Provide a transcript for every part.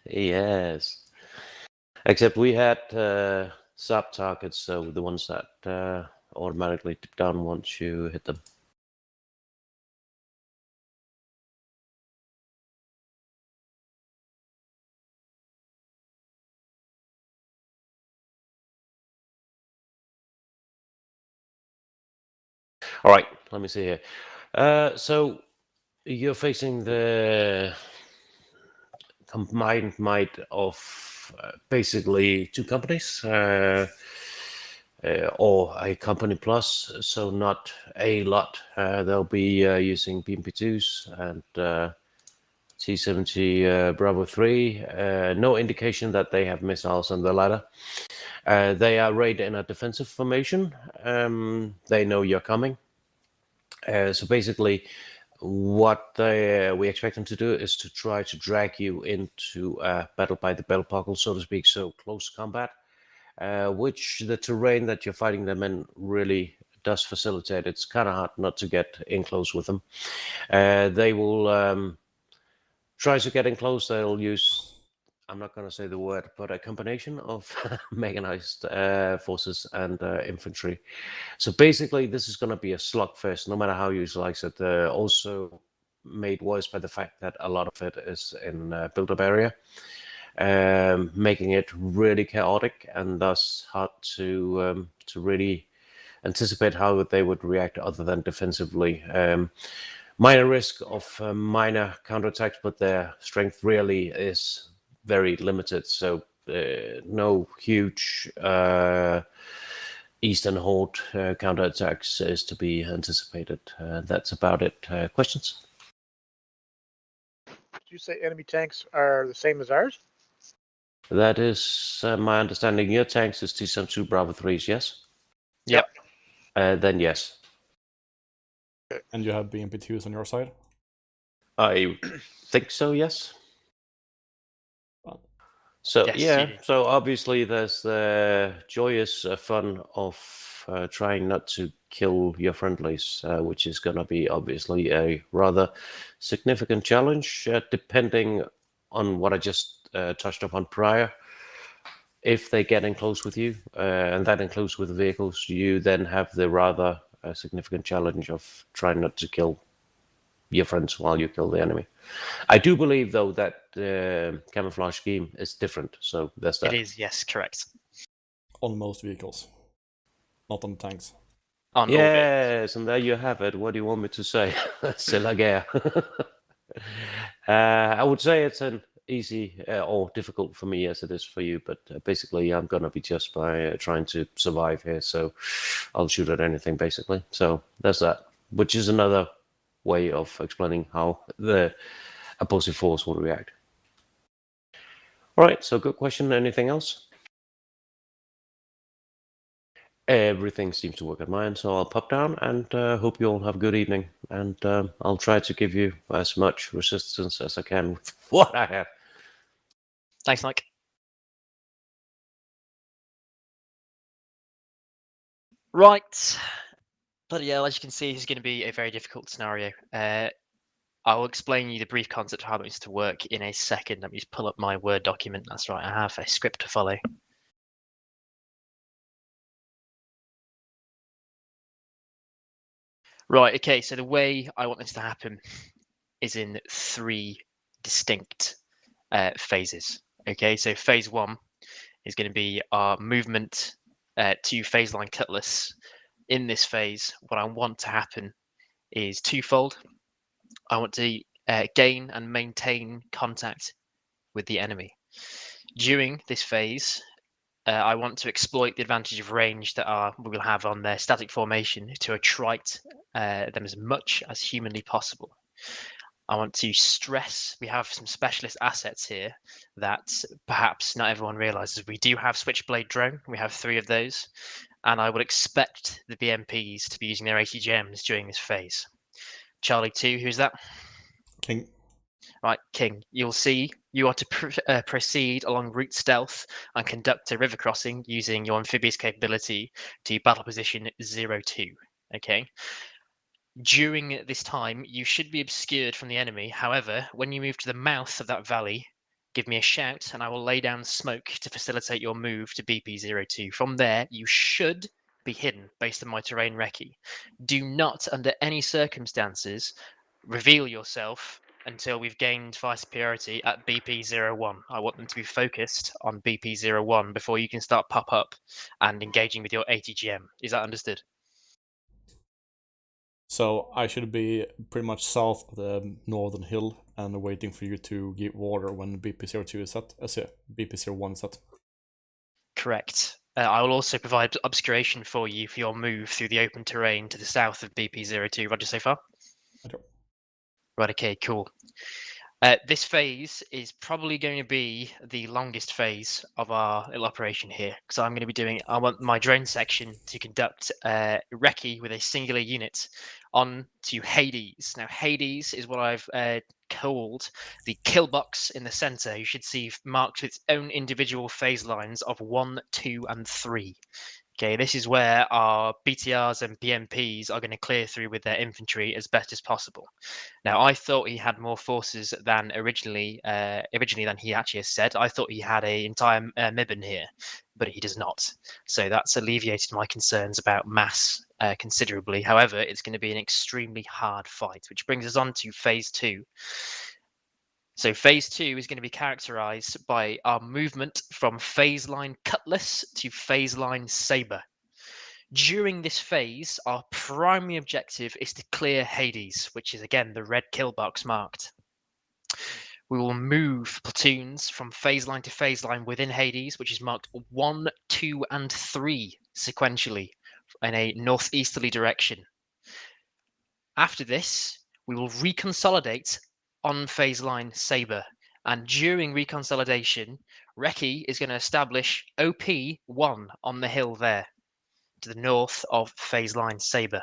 Yes. Except we had sub targets, so the ones that automatically dip down once you hit them. All right, let me see here. So you're facing the combined might of basically two companies, or a company plus, so not a lot. They'll be using BMP2s and T-70 Bravo 3. No indication that they have missiles on the ladder. They are arrayed in a defensive formation. They know you're coming. So basically, what we expect them to do is to try to drag you into battle by the belt buckle, so to speak, so close combat, which the terrain that you're fighting them in really does facilitate. It's kind of hard not to get in close with them. They will try to get in close. They'll use, I'm not going to say the word, but a combination of mechanized forces and infantry. So basically, this is going to be a slugfest, no matter how you slice it. Also made worse by the fact that a lot of it is in build-up area, making it really chaotic and thus hard to really anticipate how they would react other than defensively. Minor risk of minor counterattacks, but their strength really is very limited. So no huge Eastern Horde counterattacks is to be anticipated. That's about it. Questions? Did you say enemy tanks are the same as ours? That is my understanding. Your tanks is T-72 Bravo 3s, yes? Yep. Then yes. And you have BMP2s on your side? I think so, yes. Well, So yes, yeah, so obviously there's the joyous fun of trying not to kill your friendlies, which is going to be obviously a rather significant challenge, depending on what I just touched upon prior. If they get in close with you, and that includes with vehicles, you then have the rather significant challenge of trying not to kill your friends while you kill the enemy. I do believe, though, that the camouflage scheme is different, so that's that. It is, yes, correct. on most vehicles, not on tanks. On all vehicles. Yes, and there you have it. What do you want me to say? C'est la guerre. I would say it's an easy or difficult for me as it is for you, but basically I'm going to be just by trying to survive here, so I'll shoot at anything, basically. So that's that, which is another way of explaining how the opposing force will react. All right, so good question. Anything else? Everything seems to work at mine, so I'll pop down and hope you all have a good evening. And I'll try to give you as much resistance as I can with what I have. Thanks, Mike. Right. But yeah, as you can see, this is going to be a very difficult scenario. I will explain you the brief concept of how it needs to work in a second. Let me just pull up my Word document. That's right, I have a script to follow. Right, okay, so the way I want this to happen is in three distinct phases. Okay, so phase one is going to be our movement to phase line cutlass. In this phase, what I want to happen is twofold. I want to gain and maintain contact with the enemy. During this phase, I want to exploit the advantage of range that we will have on their static formation to attrite them as much as humanly possible. I want to stress we have some specialist assets here that perhaps not everyone realizes. We do have Switchblade drone. We have 3 of those. And I would expect the BMPs to be using their ATGMs during this phase. Charlie 2, who's that? King. Right, King, you'll see you are to proceed along route stealth and conduct a river crossing using your amphibious capability to battle position 02. Okay. During this time, you should be obscured from the enemy. However, when you move to the mouth of that valley, give me a shout, and I will lay down smoke to facilitate your move to BP02. From there, you should be hidden based on my terrain recce. Do not, under any circumstances, reveal yourself until we've gained fire superiority at BP01. I want them to be focused on BP01 before you can start pop up and engaging with your ATGM. Is that understood? So I should be pretty much south of the northern hill and waiting for you to give order when BP02 is set. BP01 is set. Correct. I will also provide obscuration for you for your move through the open terrain to the south of BP02. Roger so far? Okay. Right, okay, cool. This phase is probably going to be the longest phase of our little operation here, because I'm going to be doing, I want my drone section to conduct recce with a singular unit on to Hades. Now, Hades is what I've called the kill box in the center. You should see marked with its own individual phase lines of 1, 2, and 3. Okay, this is where our BTRs and BMPs are going to clear through with their infantry as best as possible. Now, I thought he had more forces than originally than he actually has said. I thought he had an entire Mibben here, but he does not. So that's alleviated my concerns about mass considerably. However, it's going to be an extremely hard fight, which brings us on to phase 2. So phase 2 is going to be characterized by our movement from phase line cutlass to phase line saber. During this phase, our primary objective is to clear Hades, which is again the red kill box marked. We will move platoons from phase line to phase line within Hades, which is marked 1, 2, and 3 sequentially in a northeasterly direction. After this, we will reconsolidate on phase line saber, and during reconsolidation, recce is going to establish OP1 on the hill there to the north of phase line saber.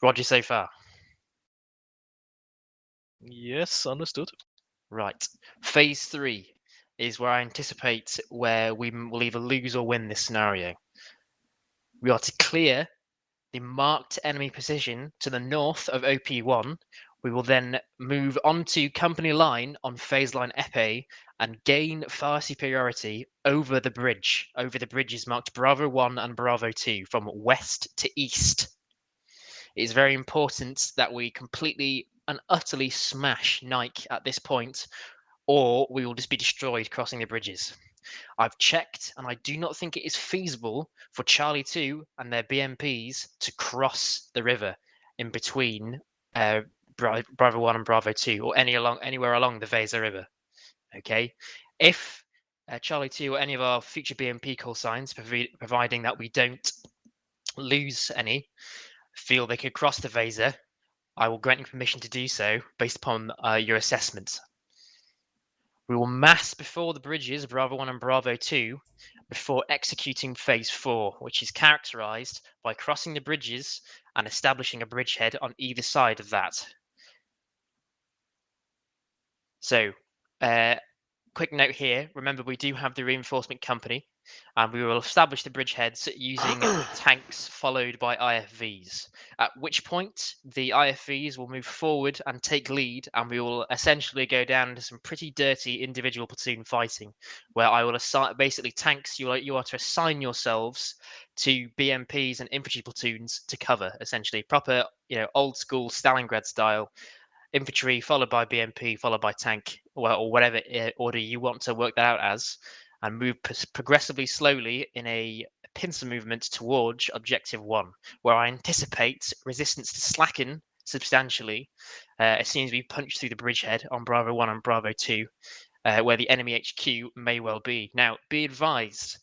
Roger so far? Yes, understood. Right. Phase 3 is where I anticipate where we will either lose or win this scenario. We are to clear the marked enemy position to the north of OP1. We will then move onto company line on phase line Epee and gain fire superiority over the bridge. Over the bridges marked Bravo 1 and Bravo 2 from west to east. It is very important that we completely and utterly smash Nike at this point, or we will just be destroyed crossing the bridges. I've checked, and I do not think it is feasible for Charlie 2 and their BMPs to cross the river in between Bravo 1 and Bravo 2, or anywhere along the Weser River. Okay, if Charlie 2 or any of our future BMP call signs, providing that we don't lose any, feel they could cross the Weser, I will grant you permission to do so based upon your assessment. We will mass before the bridges, Bravo 1 and Bravo 2, before executing phase 4, which is characterized by crossing the bridges and establishing a bridgehead on either side of that. So, quick note here, remember we do have the reinforcement company, and we will establish the bridgeheads using tanks followed by IFVs, at which point the IFVs will move forward and take lead, and we will essentially go down into some pretty dirty individual platoon fighting, where I will assign, basically tanks, you are to assign yourselves to BMPs and infantry platoons to cover, essentially proper, old school Stalingrad style. Infantry followed by BMP followed by tank, or whatever order you want to work that out as, and move progressively slowly in a pincer movement towards objective 1, where I anticipate resistance to slacken substantially as soon as we punch through the bridgehead on Bravo 1 and Bravo 2, where the enemy HQ may well be. Now, be advised,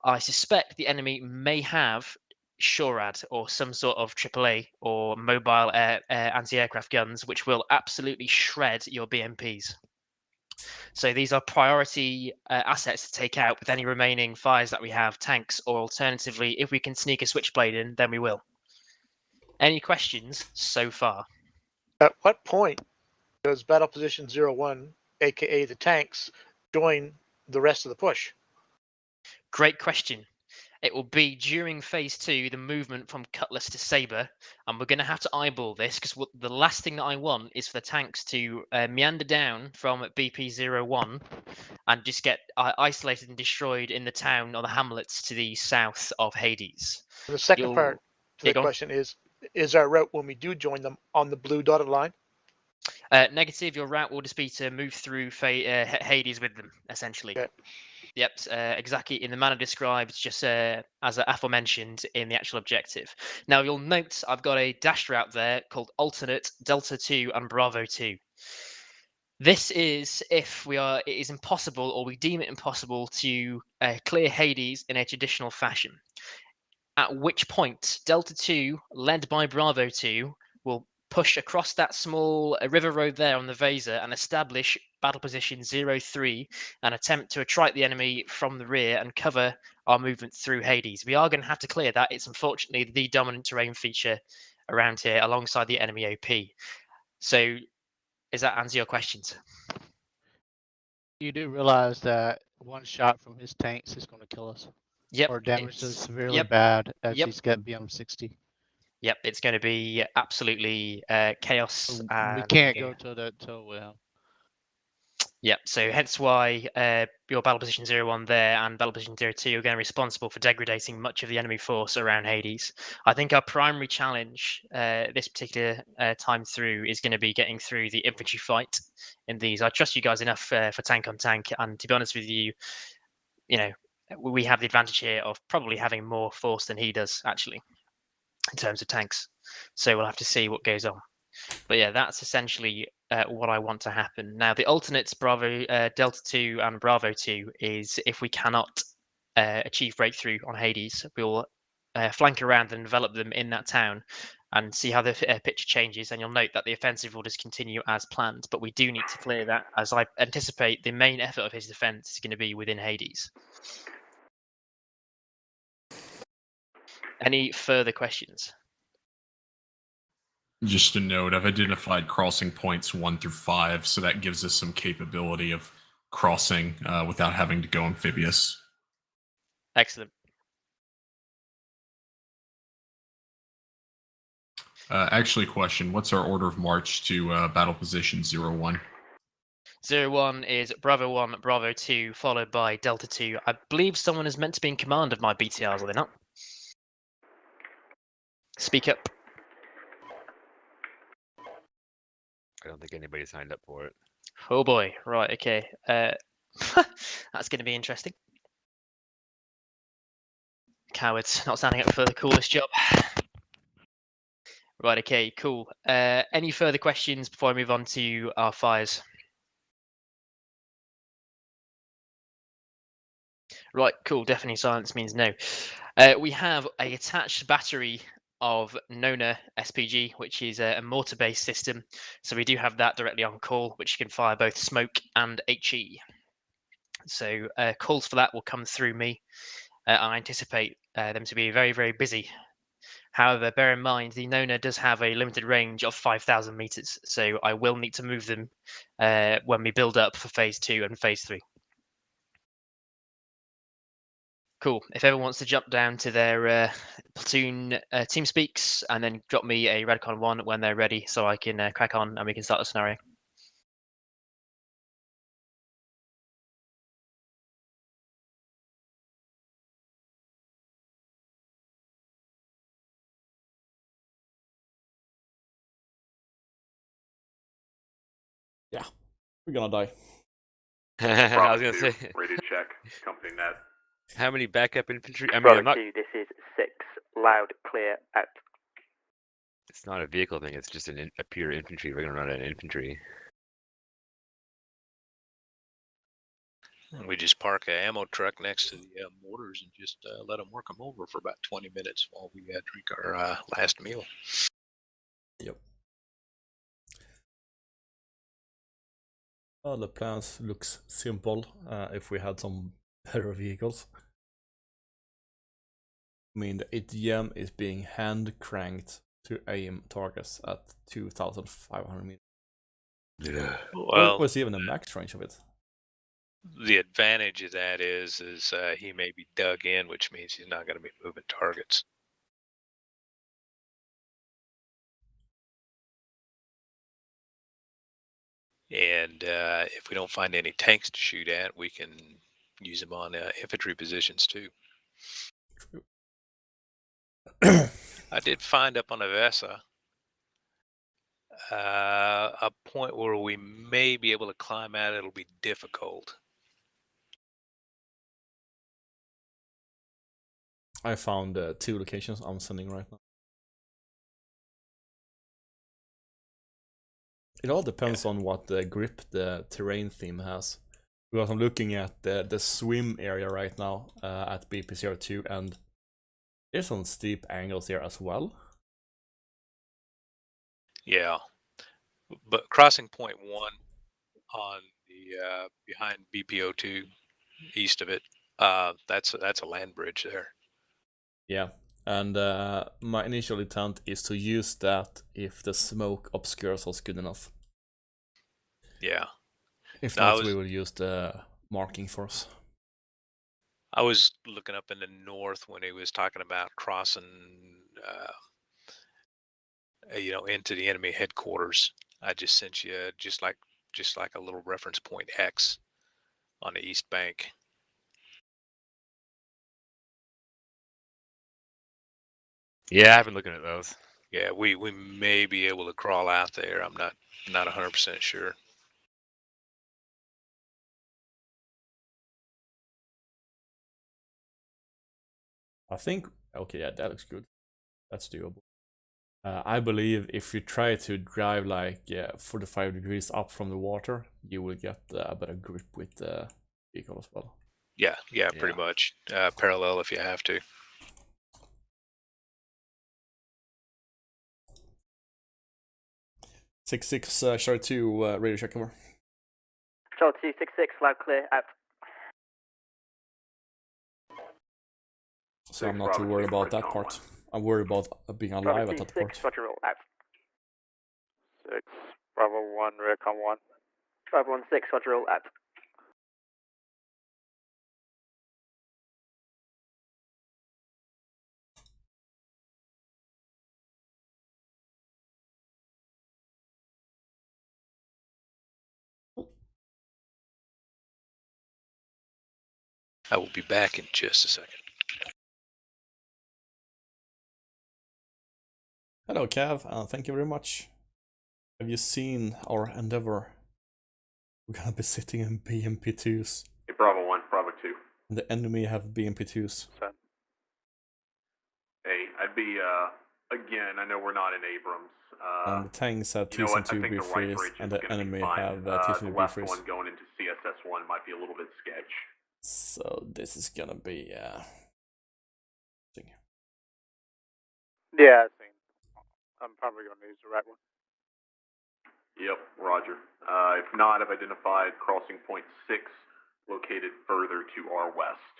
I suspect the enemy may have SHORAD or some sort of AAA or mobile anti-aircraft guns, which will absolutely shred your BMPs. So these are priority assets to take out with any remaining fires that we have, tanks, or alternatively, if we can sneak a switchblade in, then we will. Any questions so far? At what point does Battle Position 01, aka the tanks, join the rest of the push? Great question. It will be during phase 2, the movement from Cutlass to Saber, and we're going to have to eyeball this because the last thing that I want is for the tanks to meander down from BP01 and just get isolated and destroyed in the town or the hamlets to the south of Hades. The second part to the question is our route when we do join them on the blue dotted line? Negative, your route will just be to move through Hades with them, essentially. Okay. Yep, exactly in the manner described, just as aforementioned in the actual objective. Now, you'll note I've got a dashed route there called alternate Delta 2 and Bravo 2. This is if it is impossible, or we deem it impossible, to clear Hades in a traditional fashion. At which point, Delta 2, led by Bravo 2, will push across that small river road there on the Vaser and establish battle position 03 and attempt to attrite the enemy from the rear and cover our movement through Hades. We are going to have to clear that. It's unfortunately the dominant terrain feature around here alongside the enemy OP. So, does that answer your questions? You do realize that one shot from his tanks is going to kill us. Yep. Or damage us severely yep. bad as Yep. he's got BM60. Yep, it's going to be absolutely chaos. We can't go toe to toe with him. Yep, so hence why your battle position 01 there and battle position 02 are going to be responsible for degrading much of the enemy force around Hades. I think our primary challenge this particular time through is going to be getting through the infantry fight in these. I trust you guys enough for tank on tank, and to be honest with you, we have the advantage here of probably having more force than he does, actually, in terms of tanks. So we'll have to see what goes on. But yeah, that's essentially what I want to happen. Now, the alternates Delta 2 and Bravo 2 is if we cannot achieve breakthrough on Hades, we'll flank around and develop them in that town and see how the picture changes. And you'll note that the offensive will just continue as planned. But we do need to clear that, as I anticipate the main effort of his defense is going to be within Hades. Any further questions? Just a note, I've identified crossing points 1 through 5, so that gives us some capability of crossing without having to go amphibious. Excellent. Actually, question, what's our order of march to battle position 01? 01 is Bravo 1, Bravo 2, followed by Delta 2. I believe someone is meant to be in command of my BTRs, are they not? Speak up. I don't think anybody signed up for it. Oh boy, right, okay. That's going to be interesting. Cowards, not standing up for the coolest job. Right, okay, cool. Any further questions before I move on to our fires? Right, cool, definitely silence means no. We have a attached battery of Nona SPG, which is a mortar-based system. So we do have that directly on call, which can fire both smoke and HE. So calls for that will come through me. I anticipate them to be very, very busy. However, bear in mind, the Nona does have a limited range of 5,000 meters. So I will need to move them when we build up for phase 2 and phase 3. Cool. If everyone wants to jump down to their platoon team speaks and then drop me a Redcon 1 when they're ready so I can crack on and we can start the scenario. Yeah, we're gonna die. I was gonna say, ready to check. Company net. how many backup infantry? I mean, Bravo I'm not. 2, this is 6. Loud, clear, out. It's not a vehicle thing. It's just a pure infantry. We're gonna run an infantry. We just park an ammo truck next to the mortars and just let them work them over for about 20 minutes while we drink our last meal. Yep. Well, the plans looks simple if we had some better vehicles. I mean, the ATM is being hand cranked to aim targets at 2,500 meters. Yeah. Well, What was even the max range of it? The advantage of that is he may be dug in, which means he's not going to be moving targets. And if we don't find any tanks to shoot at, we can use them on infantry positions too. I did find up on Avessa a point where we may be able to climb out. It'll be difficult. I found 2 locations I'm sending right now. It all depends on what grip the terrain theme has. Because I'm looking at the swim area right now at BP02, and there's some steep angles here as well. Yeah, but crossing point 1 on the behind BPO2, east of it, that's a land bridge there. Yeah, and my initial intent is to use that if the smoke obscures us good enough. Yeah. If not, we will use the marking force. I was looking up in the north when he was talking about crossing, into the enemy headquarters. I just sent you just like a little reference point X on the east bank. Yeah, I've been looking at those. Yeah, we may be able to crawl out there. I'm not 100% sure. I think, okay, yeah, that looks good. That's doable. I believe if you try to drive like 45 degrees up from the water, you will get a better grip with the vehicle as well. Yeah, pretty much. Parallel if you have to. Char 2, radio check over. Char 266, loud clear, out. So I'm not too worried about that part. I'm worried about being alive at that part. Roger, roll, out. 6, Bravo 1, Recon 1. Bravo 1, 6, Roger, roll, out. I will be back in just a second. Hello, Cav. Thank you very much. Have you seen our endeavor? We're gonna be sitting in BMP2s. Hey, Bravo 1, Bravo 2. And the enemy have BMP2s. Hey, I'd be, again, I know we're not in Abrams. And the tanks have TC2 B3s, and the enemy have TC2 The left B3s. one going into CSS1 might be a little bit sketch. So this is gonna be Yeah, I think I'm probably going to use the right one. Yep, roger. If not, I've identified crossing point 6 located further to our west.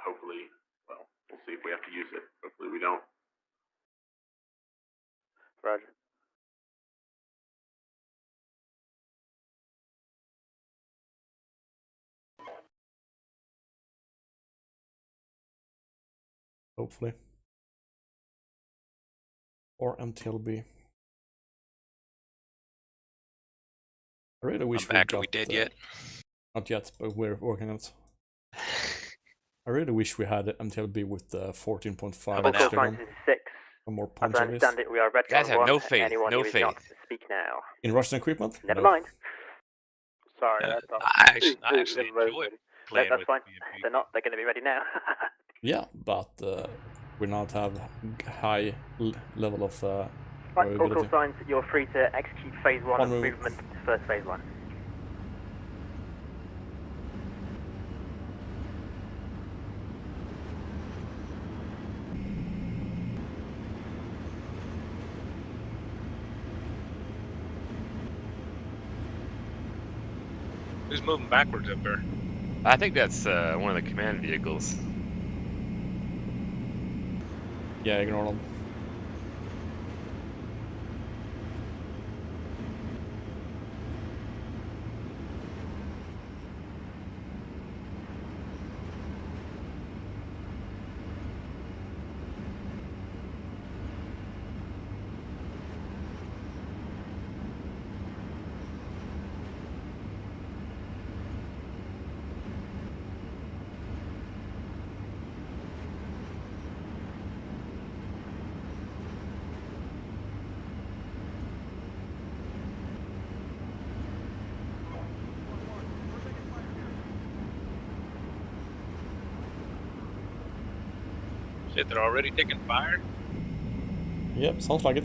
Hopefully, well, we'll see if we have to use it. Hopefully we don't. Roger. hopefully. Or MTLB. I really wish we got... Are we dead yet? Not yet, but we're working on it. I really wish we had MTLB with the 14.5 Octagon 6. For more As punch I on this. understand it, we are Red Guys have 1. no faith, Anyone no who is faith. not to speak now. In Russian equipment? Never No. mind. Sorry, I actually enjoy playing That's with fine. BMP. They're not. They're going to be ready now. Yeah, but we not have high level of Right, all variability. call signs. You're free to execute phase 1 On of move. movement to first phase 1. Who's moving backwards up there? I think that's one of the command vehicles. Yeah, ignore them. Shit, they're already taking fire? Yep, sounds like it.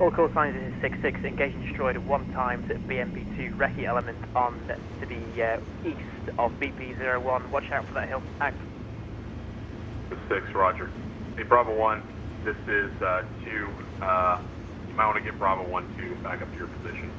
All call signs is 6-6. Engage and destroyed 1 times BMP2 recce element on to the east of BP01. Watch out for that hill. Out. 6, roger. Hey, Bravo 1, this is 2. You might want to get Bravo 1-2 back up to your position.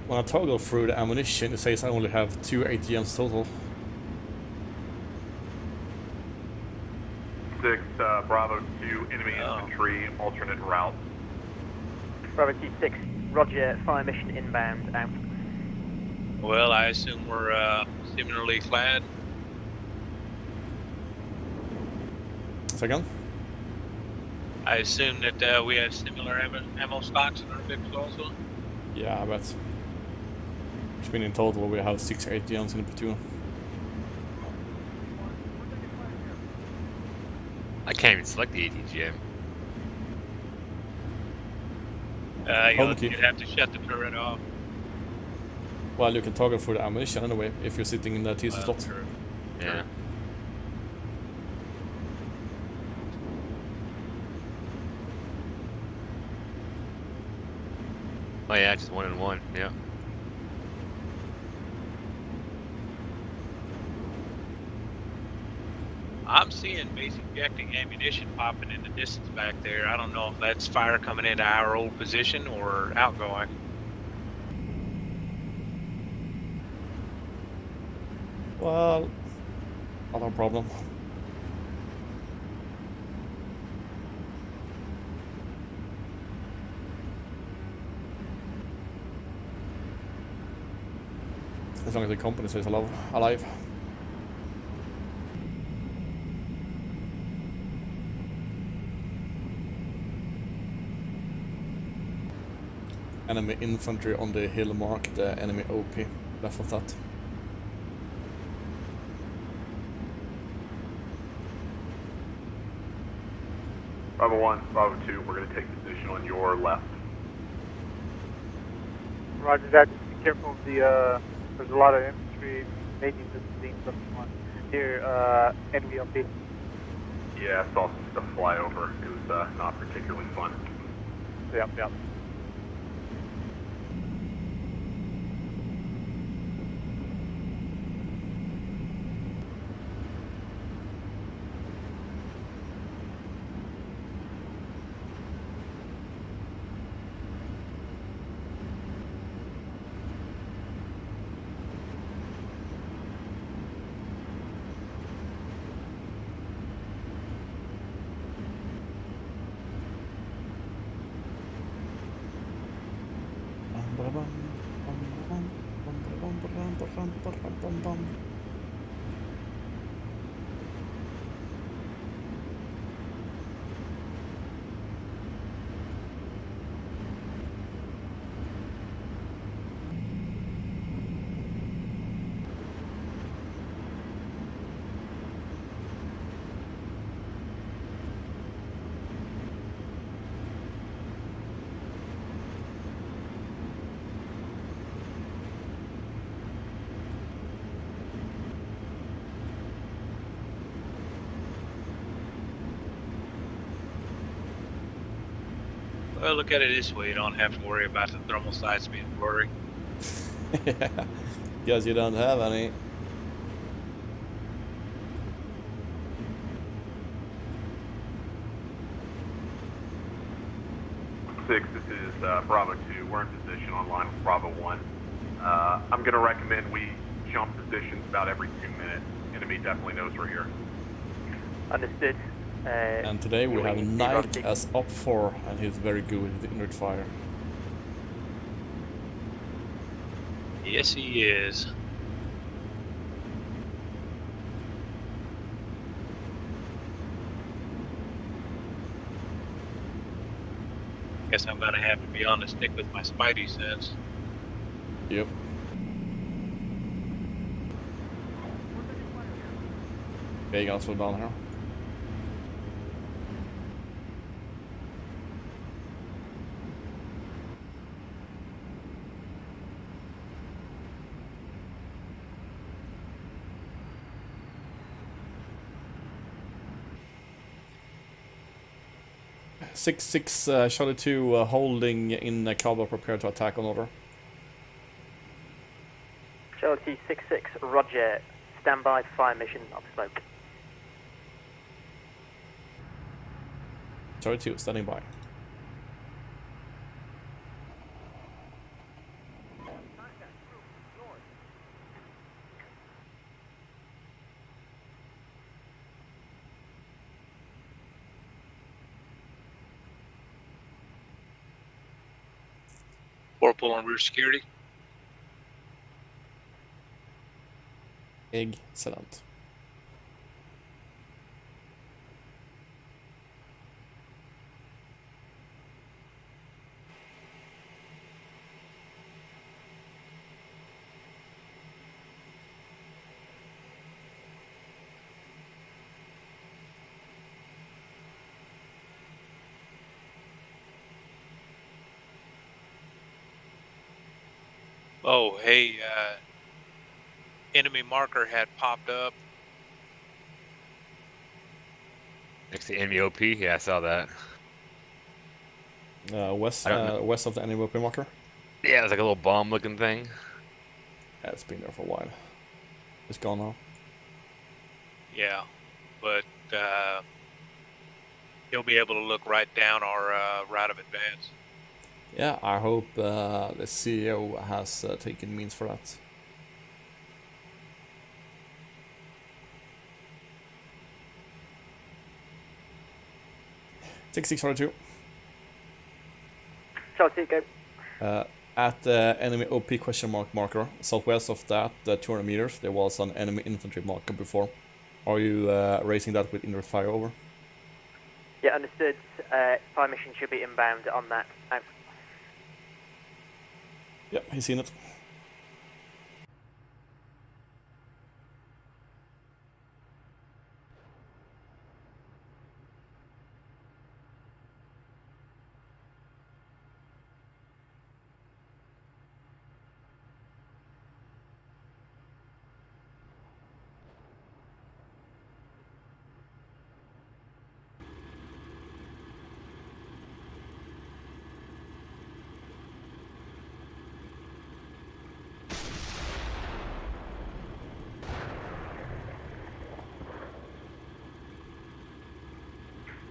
When I toggle through the ammunition, it says I only have 2 ATMs total. 6, Bravo 2, enemy infantry, alternate route. Bravo 2-6. Roger. Fire mission inbound. Out. Well, I assume we're similarly clad. Second? I assume that we have similar ammo stocks in our vehicles also. Yeah, but which means in total we have 6 ATMs in the platoon. I can't even select the ATGM. You'd have to shut the turret off. Well, you can toggle through the ammunition anyway if you're sitting in the TC slot. True. Yeah. Oh yeah, just 1 and 1. Yeah. I'm seeing basic ejecting ammunition popping in the distance back there. I don't know if that's fire coming into our old position or outgoing. Well, not a problem. As long as the company stays alive. Enemy infantry on the hill mark, the enemy OP. Left of that. Bravo 1, Bravo 2, we're going to take position on your left. Roger that. Just be careful of the, there's a lot of infantry, maybe visiting someone near enemy OP. Yeah, I saw some stuff fly over. It was not particularly fun. Yep. Well, look at it this way. You don't have to worry about the thermal sights being blurry. Yeah, guess you don't have any. This is Bravo 2. We're in position on line with Bravo 1. I'm going to recommend we jump positions about every 2 minutes. Enemy definitely knows we're here. Understood. And today we have Knight as up 4, and he's very good with the inward fire. Yes, he is. Guess I'm gonna have to be on the stick with my spidey sense. Yep. Okay, you gotta slow down here. Six, Charlie 2, holding in cover, prepare to attack on order. Charlie 6-6, roger. Stand by for fire mission of smoke. Charlie 2, standing by. Whirlpool on rear security. Excellent. Oh, hey, enemy marker had popped up. Next to enemy OP, yeah, I saw that. West of the enemy weapon marker. Yeah, it was like a little bomb-looking thing. Yeah, it's been there for a while. It's gone now. Yeah, but he'll be able to look right down our route of advance. Yeah, I hope the CEO has taken means for that. Six, Charlie 2. Charlie 2, go. At the enemy OP question mark marker, southwest of that, 200 meters, there was an enemy infantry marker before. Are you raising that with indirect fire over? Yeah, understood. Fire mission should be inbound on that. Out. Yep, he's seen it.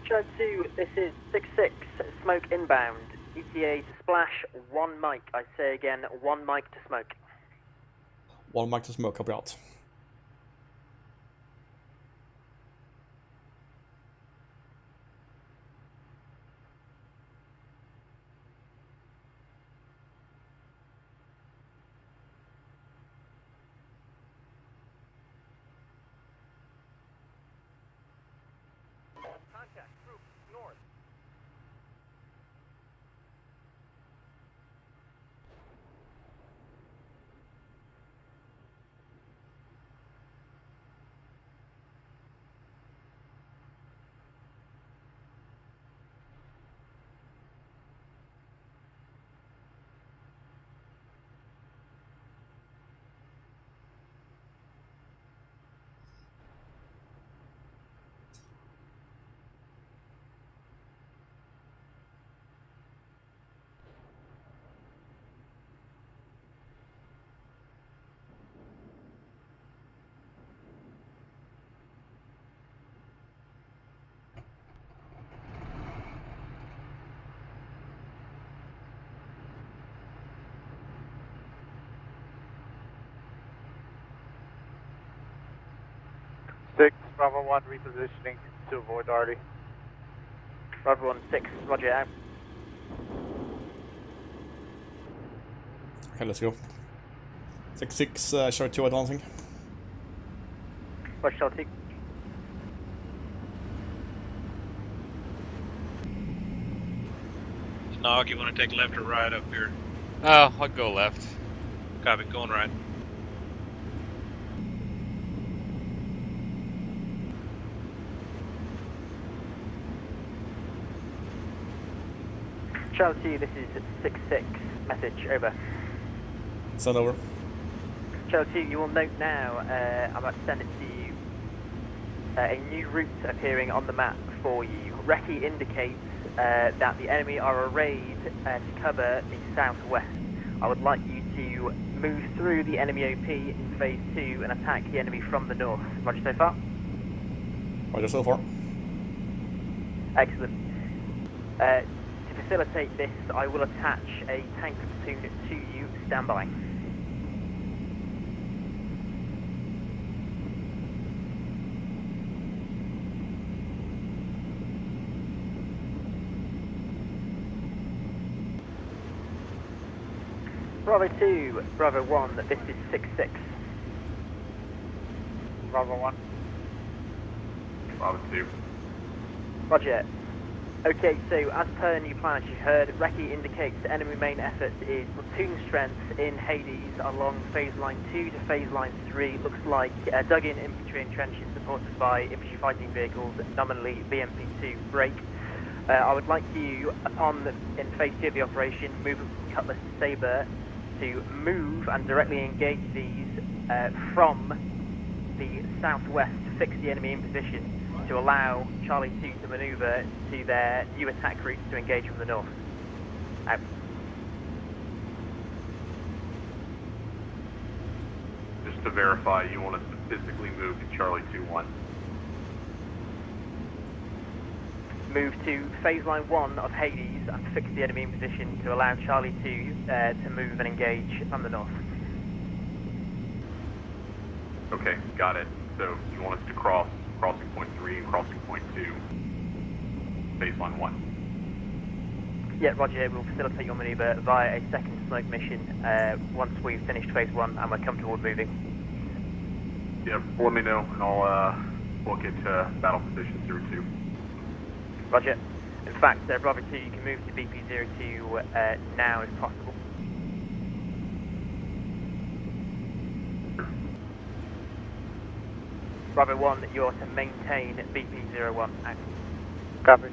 Charlie 2, this is 6-6, smoke inbound. ETA to splash, 1 mic. I say again, 1 mic to smoke. 1 mic to smoke, copy out. Contact, group, north. Bravo 1 repositioning to avoid Artie. Bravo 1-6, roger out. Okay, let's go. 6-6, Charlie 2 advancing. Roger, Charlie 2. Nog, you want to take left or right up here? Oh, I'll go left. Copy, going right. Charlie 2, this is 6-6. Message, over. Send over. Charlie 2, you will note now, I'm about to send it to you, a new route appearing on the map for you. Recce indicates that the enemy are arrayed to cover the southwest. I would like you to move through the enemy OP in phase 2 and attack the enemy from the north. Roger so far? Roger so far. Excellent. To facilitate this, I will attach a tank platoon to you. Stand by. Bravo 2, Bravo 1, this is 6-6. Bravo 1. Bravo 2. Roger. Okay, so as per new plan, as you heard, Recce indicates the enemy main effort is platoon strength in Hades along phase line 2 to phase line 3. Looks like dug-in infantry and trenches supported by infantry fighting vehicles, nominally BMP-2 break. I would like you, in phase 2 of the operation, move Cutlass to Sabre to move and directly engage these from the southwest, fix the enemy in position to allow Charlie 2 to maneuver to their new attack routes to engage from the north. Out. Just to verify, you want us to physically move to Charlie 2-1. Move to phase line 1 of Hades and fix the enemy in position to allow Charlie 2 to move and engage from the north. Okay, got it. So you want us to cross crossing point 3 and crossing point 2, phase line 1. Yeah, Roger, we'll facilitate your maneuver via a second smoke mission once we've finished phase 1 and we're comfortable moving. Yeah, let me know and I'll book it to battle position 02. Roger. In fact, Bravo 2, you can move to BP-02 now if possible. Bravo 1, you're to maintain BP-01. Out. Copy.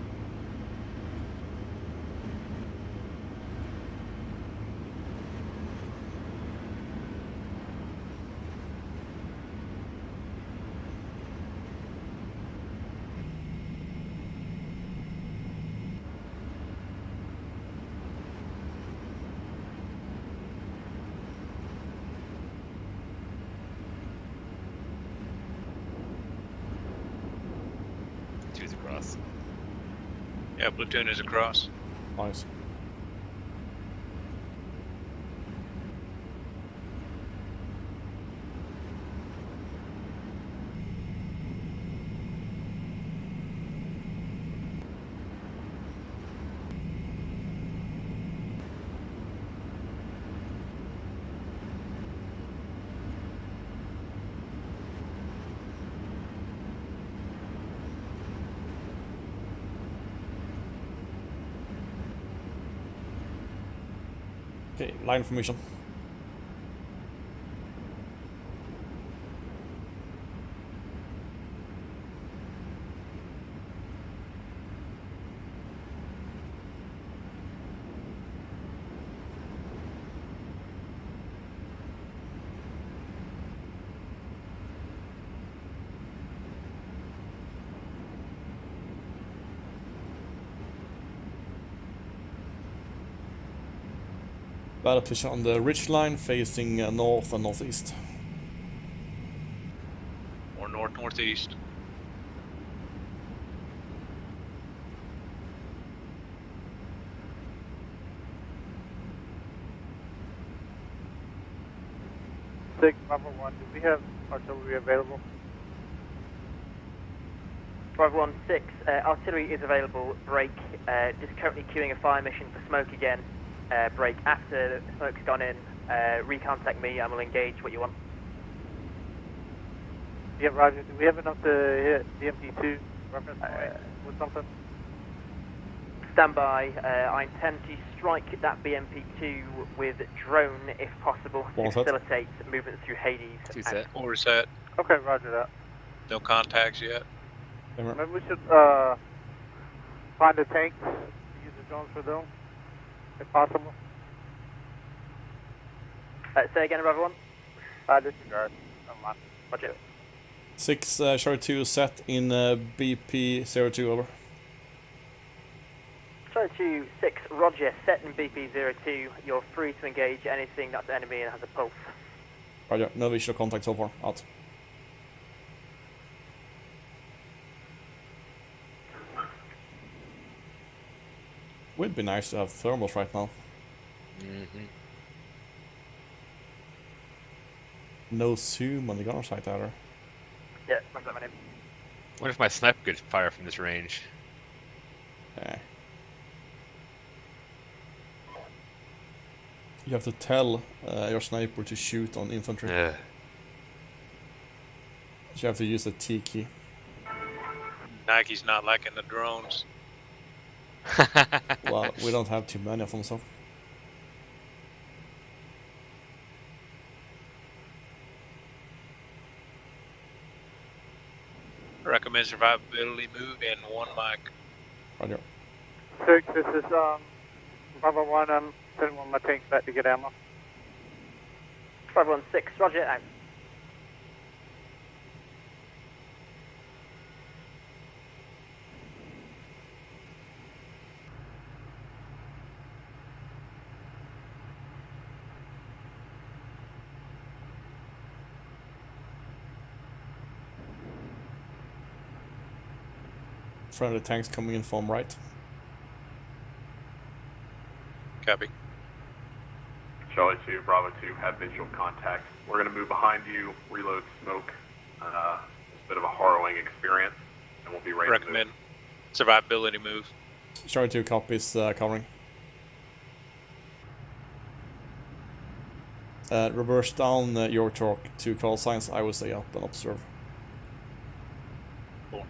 Two's across. Yeah, platoon is across. Nice. Okay, line formation. Battle position on the ridge line facing north and northeast. Or north-northeast. Six, Bravo 1, do we have artillery available? Bravo 1, 6, artillery is available, break, just currently queuing a fire mission for smoke again, break, after the smoke's gone in, recontact me and we'll engage what you want. Yeah, Roger, do we have enough to hit the MP2 reference point with something? Stand by. I intend to strike that BMP-2 with drone if possible to All set. facilitate movement through Hades. Two Out. set. Or set. Okay, roger that. No contacts yet. Maybe we should find the tanks, use the drones for them, if possible. Say again, everyone. Disregard. Never mind. Roger. 6 Charlie 2 set in BP02, over. Charlie 2, 6, Roger, set in BP02. You're free to engage anything that's enemy and has a pulse. Roger, no visual contact so far, out. Would be nice to have thermals right now. Mm-hmm. No zoom on the gunner sight either. Yeah, that's my name. What if my sniper could fire from this range? Eh. You have to tell your sniper to shoot on infantry. Yeah. You have to use the T key. Nike's not liking the drones. Well, we don't have too many of them, so. Recommend survivability move and 1 mic. Roger. 6, this is Bravo 1. I'm sending one of my tanks back to get ammo. 516, Roger, out. Friendly tanks coming in from right. Copy. Charlie 2, Bravo 2, have visual contact. We're going to move behind you, reload smoke. It's a bit of a harrowing experience, and we'll be ready Recommend survivability move. Charlie 2 copies covering. Reverse down your torque to call signs. I will stay up and observe. Cool.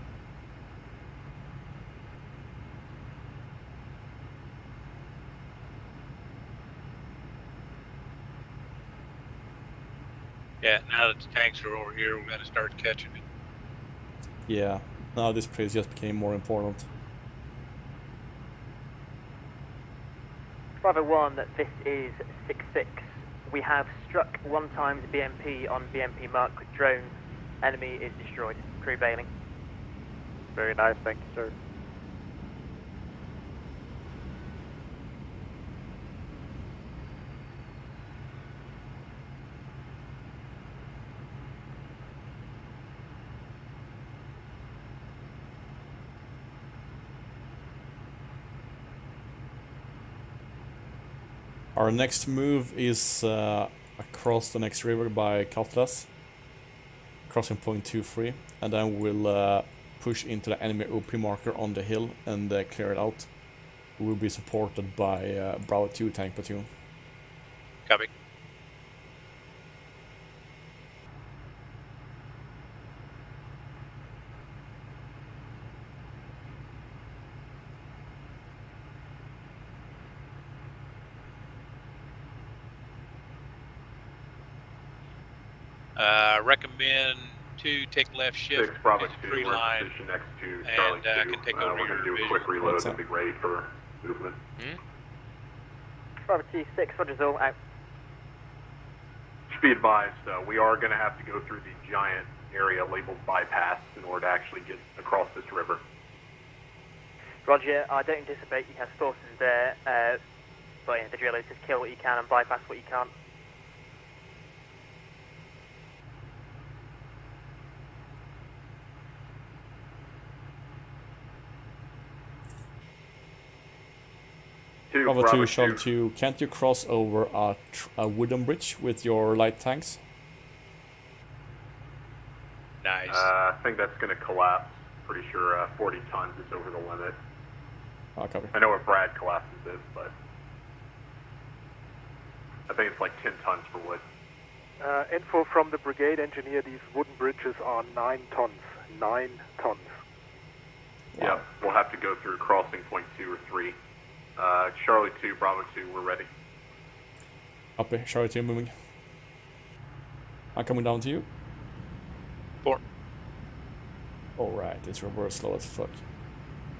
Yeah, now that the tanks are over here, we're going to start catching it. Yeah, now this place just became more important. Bravo 1, this is 6-6. We have struck 1 times BMP on BMP mark with drone. Enemy is destroyed. Crew bailing. Very nice, thank you, sir. Our next move is across the next river by Cutlass, crossing point 2-3, and then we'll push into the enemy OP marker on the hill and clear it out. We'll be supported by Bravo 2 tank platoon. Copy. Recommend 2 take left shift. 6, Bravo 2, into we're 3 in line, position next to Charlie and 2. can take We're over going your to do a division. quick reload What's and up? be ready for movement. Bravo 2, 6, Roger's all out. Just be advised, we are going to have to go through the giant area labeled bypass in order to actually get across this river. Roger, I don't anticipate you have forces there, but yeah, the drill is just kill what you can and bypass what you can't. Bravo 2, Charlie 2, can't you cross over a wooden bridge with your light tanks? Nice. I think that's going to collapse. Pretty sure 40 tons is over the limit. Oh, copy. I know where Brad collapses it, but I think it's like 10 tons for wood. Info from the brigade engineer, these wooden bridges are 9 tons. 9 tons. Yep, we'll have to go through crossing point 2 or 3. Charlie 2, Bravo 2, we're ready. Copy. Charlie 2 moving. I'm coming down to you. 4. Alright, it's reverse slow as fuck.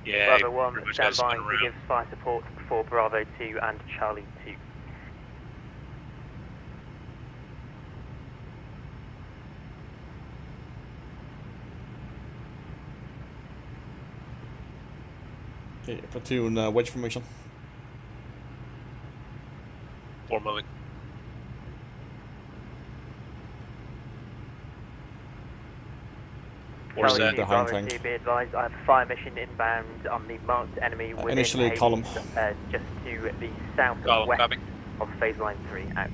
Yeah, Bravo 1, pretty much stand gotta spin by to around. give fire support for Bravo 2 and Charlie 2. Okay, platoon wedge formation. 4 moving. Or Charlie set. 2, Behind Bravo tank. 2, be advised, I have a fire mission inbound on the marked enemy within initially Hades, column. just to the south Column, west copy. of phase line 3. Out.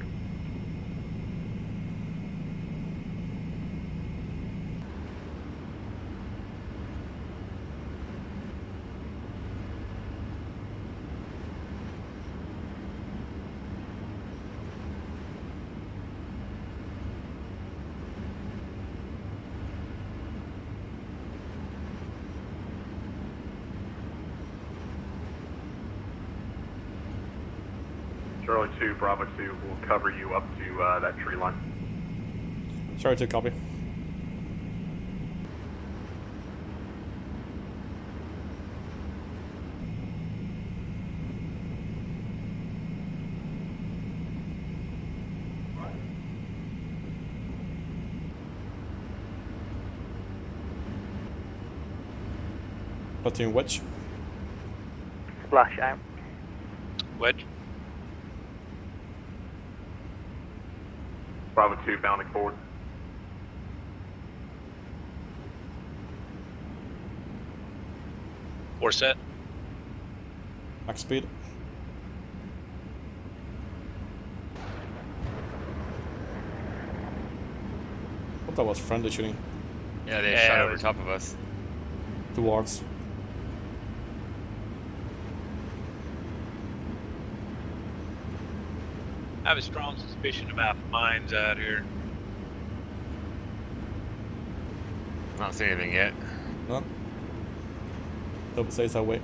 Charlie 2, Bravo 2, will cover you up to that tree line. Charlie 2, copy. Platoon wedge. Splash out. Wedge. Bravo 2, bounding forward. Or set. Max speed. What that was friendly shooting Yeah, they Yeah, shot it over was- top of us. towards. I have a strong suspicion about mines out here. Not seen anything yet. No. Hope it stays that way.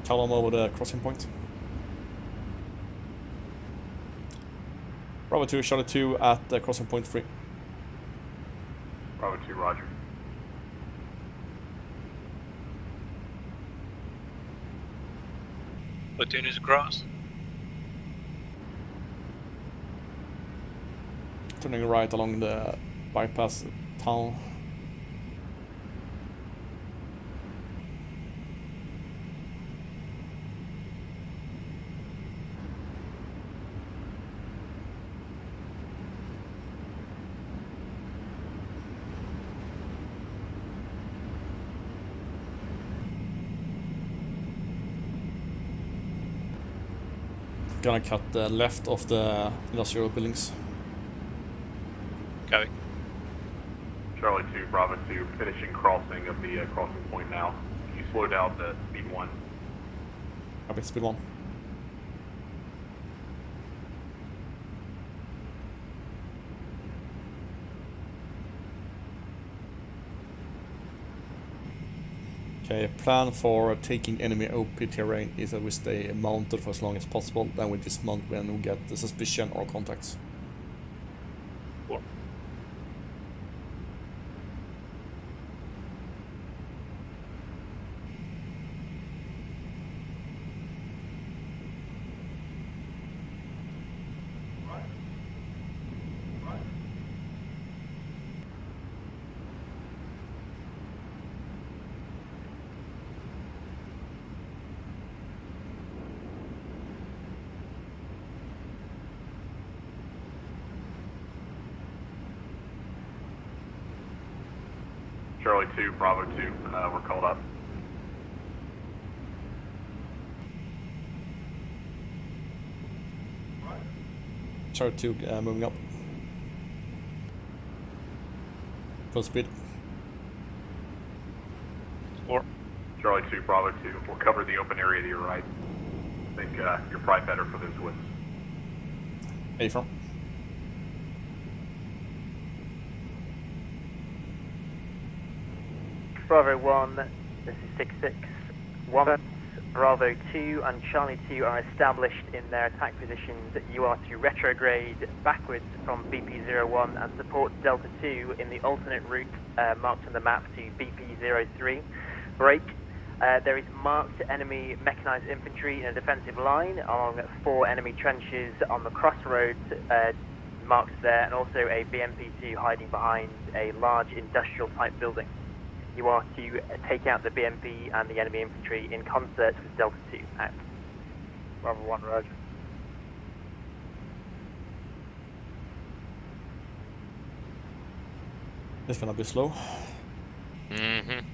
Column over the crossing point. Bravo 2, Charlie 2 at the crossing point 3. Bravo 2, roger. Platoon is across. Turning right along the bypass tunnel. Gonna cut the left of the industrial buildings. Copy. Charlie 2, Bravo 2, finishing crossing of the crossing point now. Can you slow down to speed 1? Copy, speed 1. Okay, plan for taking enemy OP terrain is that we stay mounted for as long as possible, then we dismount when we get the suspicion or contacts. Four. Charlie 2, Bravo 2, we're called up. Charlie 2 moving up. Full speed. Charlie 2, Bravo 2, we'll cover the open area to your right. I think you're probably better for those woods. A from. Bravo 1, this is 6-6. 1, Bravo 2 and Charlie 2 are established in their attack positions. You are to retrograde backwards from BP01 and support Delta 2 in the alternate route marked on the map to BP03. Break. There is marked enemy mechanized infantry in a defensive line along 4 enemy trenches on the crossroads marked there, and also a BMP-2 hiding behind a large industrial type building. You are to take out the BMP and the enemy infantry in concert with Delta 2. Out. Bravo 1, roger. It's gonna be slow. Mm-hmm.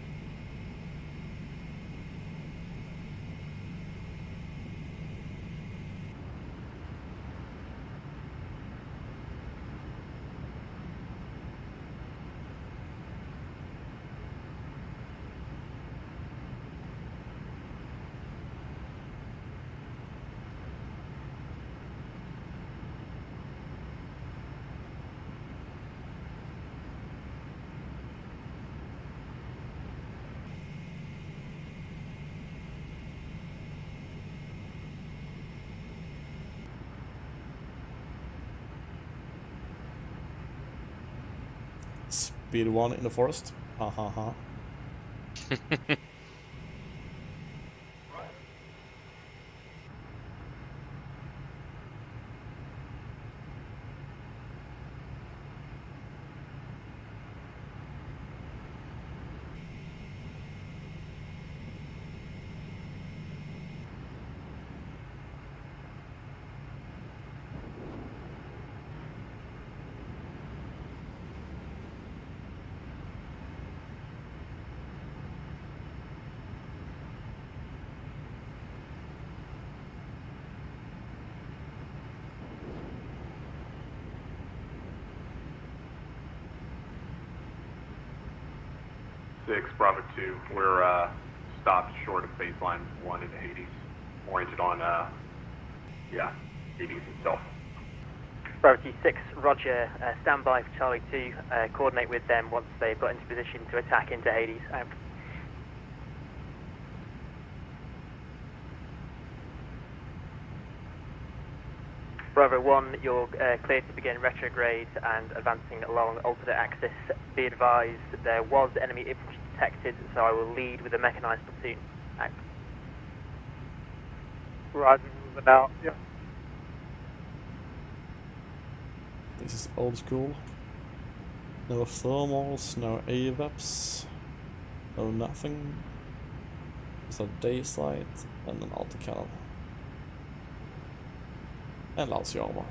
Speed 1 in the forest. Ha ha ha. Bravo 2, we're stopped short of baseline 1 in Hades, oriented on, Hades itself. Bravo 6, roger. Stand by for Charlie 2. Coordinate with them once they've got into position to attack into Hades. Out. Bravo 1, you're cleared to begin retrograde and advancing along alternate axis. Be advised, there was enemy infantry detected, so I will lead with a mechanized platoon. Out. Roger, moving out. Yep. This is old school. No thermals, no AVAPs, no nothing. Just a day sight and an autocannon. And lousy armor.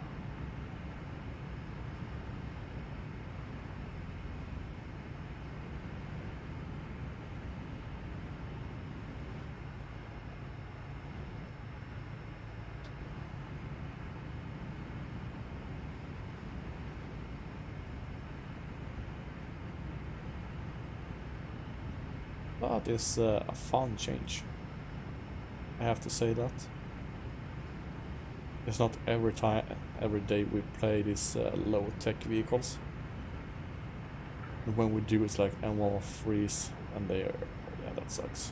That is a fun change. I have to say that. It's not every day we play these low-tech vehicles. And when we do, it's like M103s, and they are, yeah, that sucks.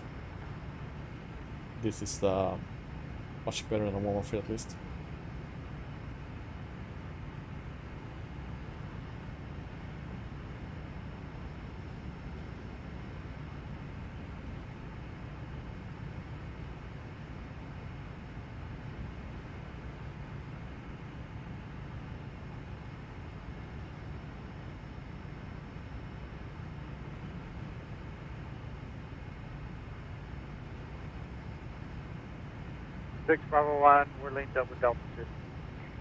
This is much better than M103 at least. Bravo 1, we're linked up with Delta 2.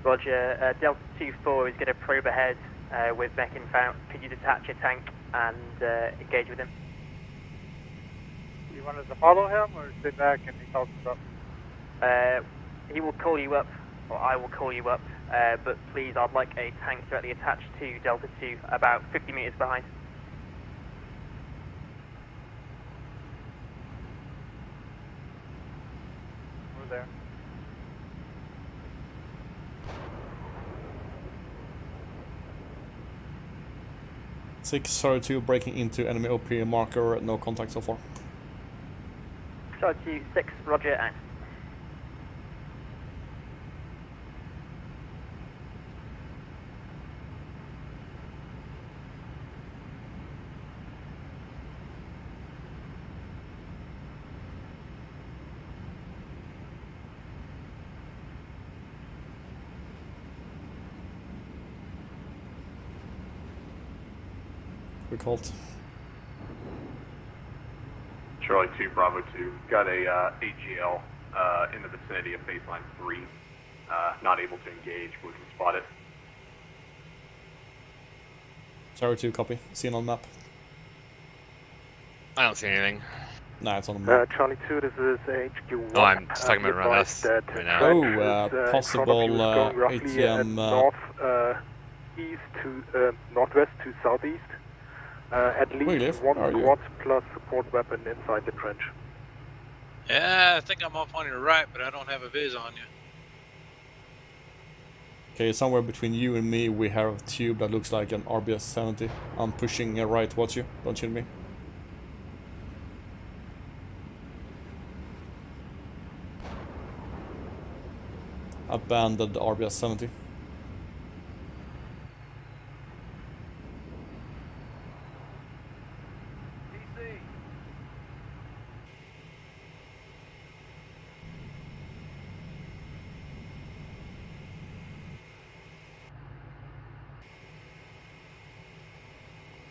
Roger. Delta 2-4 is going to probe ahead with mech inbound. Could you detach a tank and engage with him. You want us to follow him or sit back and he calls us up? He will call you up, or I will call you up, but please, I'd like a tank directly attached to Delta 2, about 50 meters behind. We're there. Sorry 2 breaking into enemy OP marker, no contact so far. Charlie 2, 6, roger, out. Recalled. Charlie 2, Bravo 2. Got a AGL in the vicinity of baseline 3. Not able to engage, but we can spot it. Sorry 2, copy. Seen on map. I don't see anything. Nah, it's on the map. Charlie 2, this is HQ1. Oh, I'm just talking about around us right now. Oh, possible ATM north east to northwest to southeast. At least one squad plus support weapon inside the trench. Yeah, I think I'm off on your right, but I don't have a viz on you. Okay, somewhere between you and me we have a tube that looks like an RBS 70. I'm pushing right towards you, don't shoot me. Abandoned RBS 70.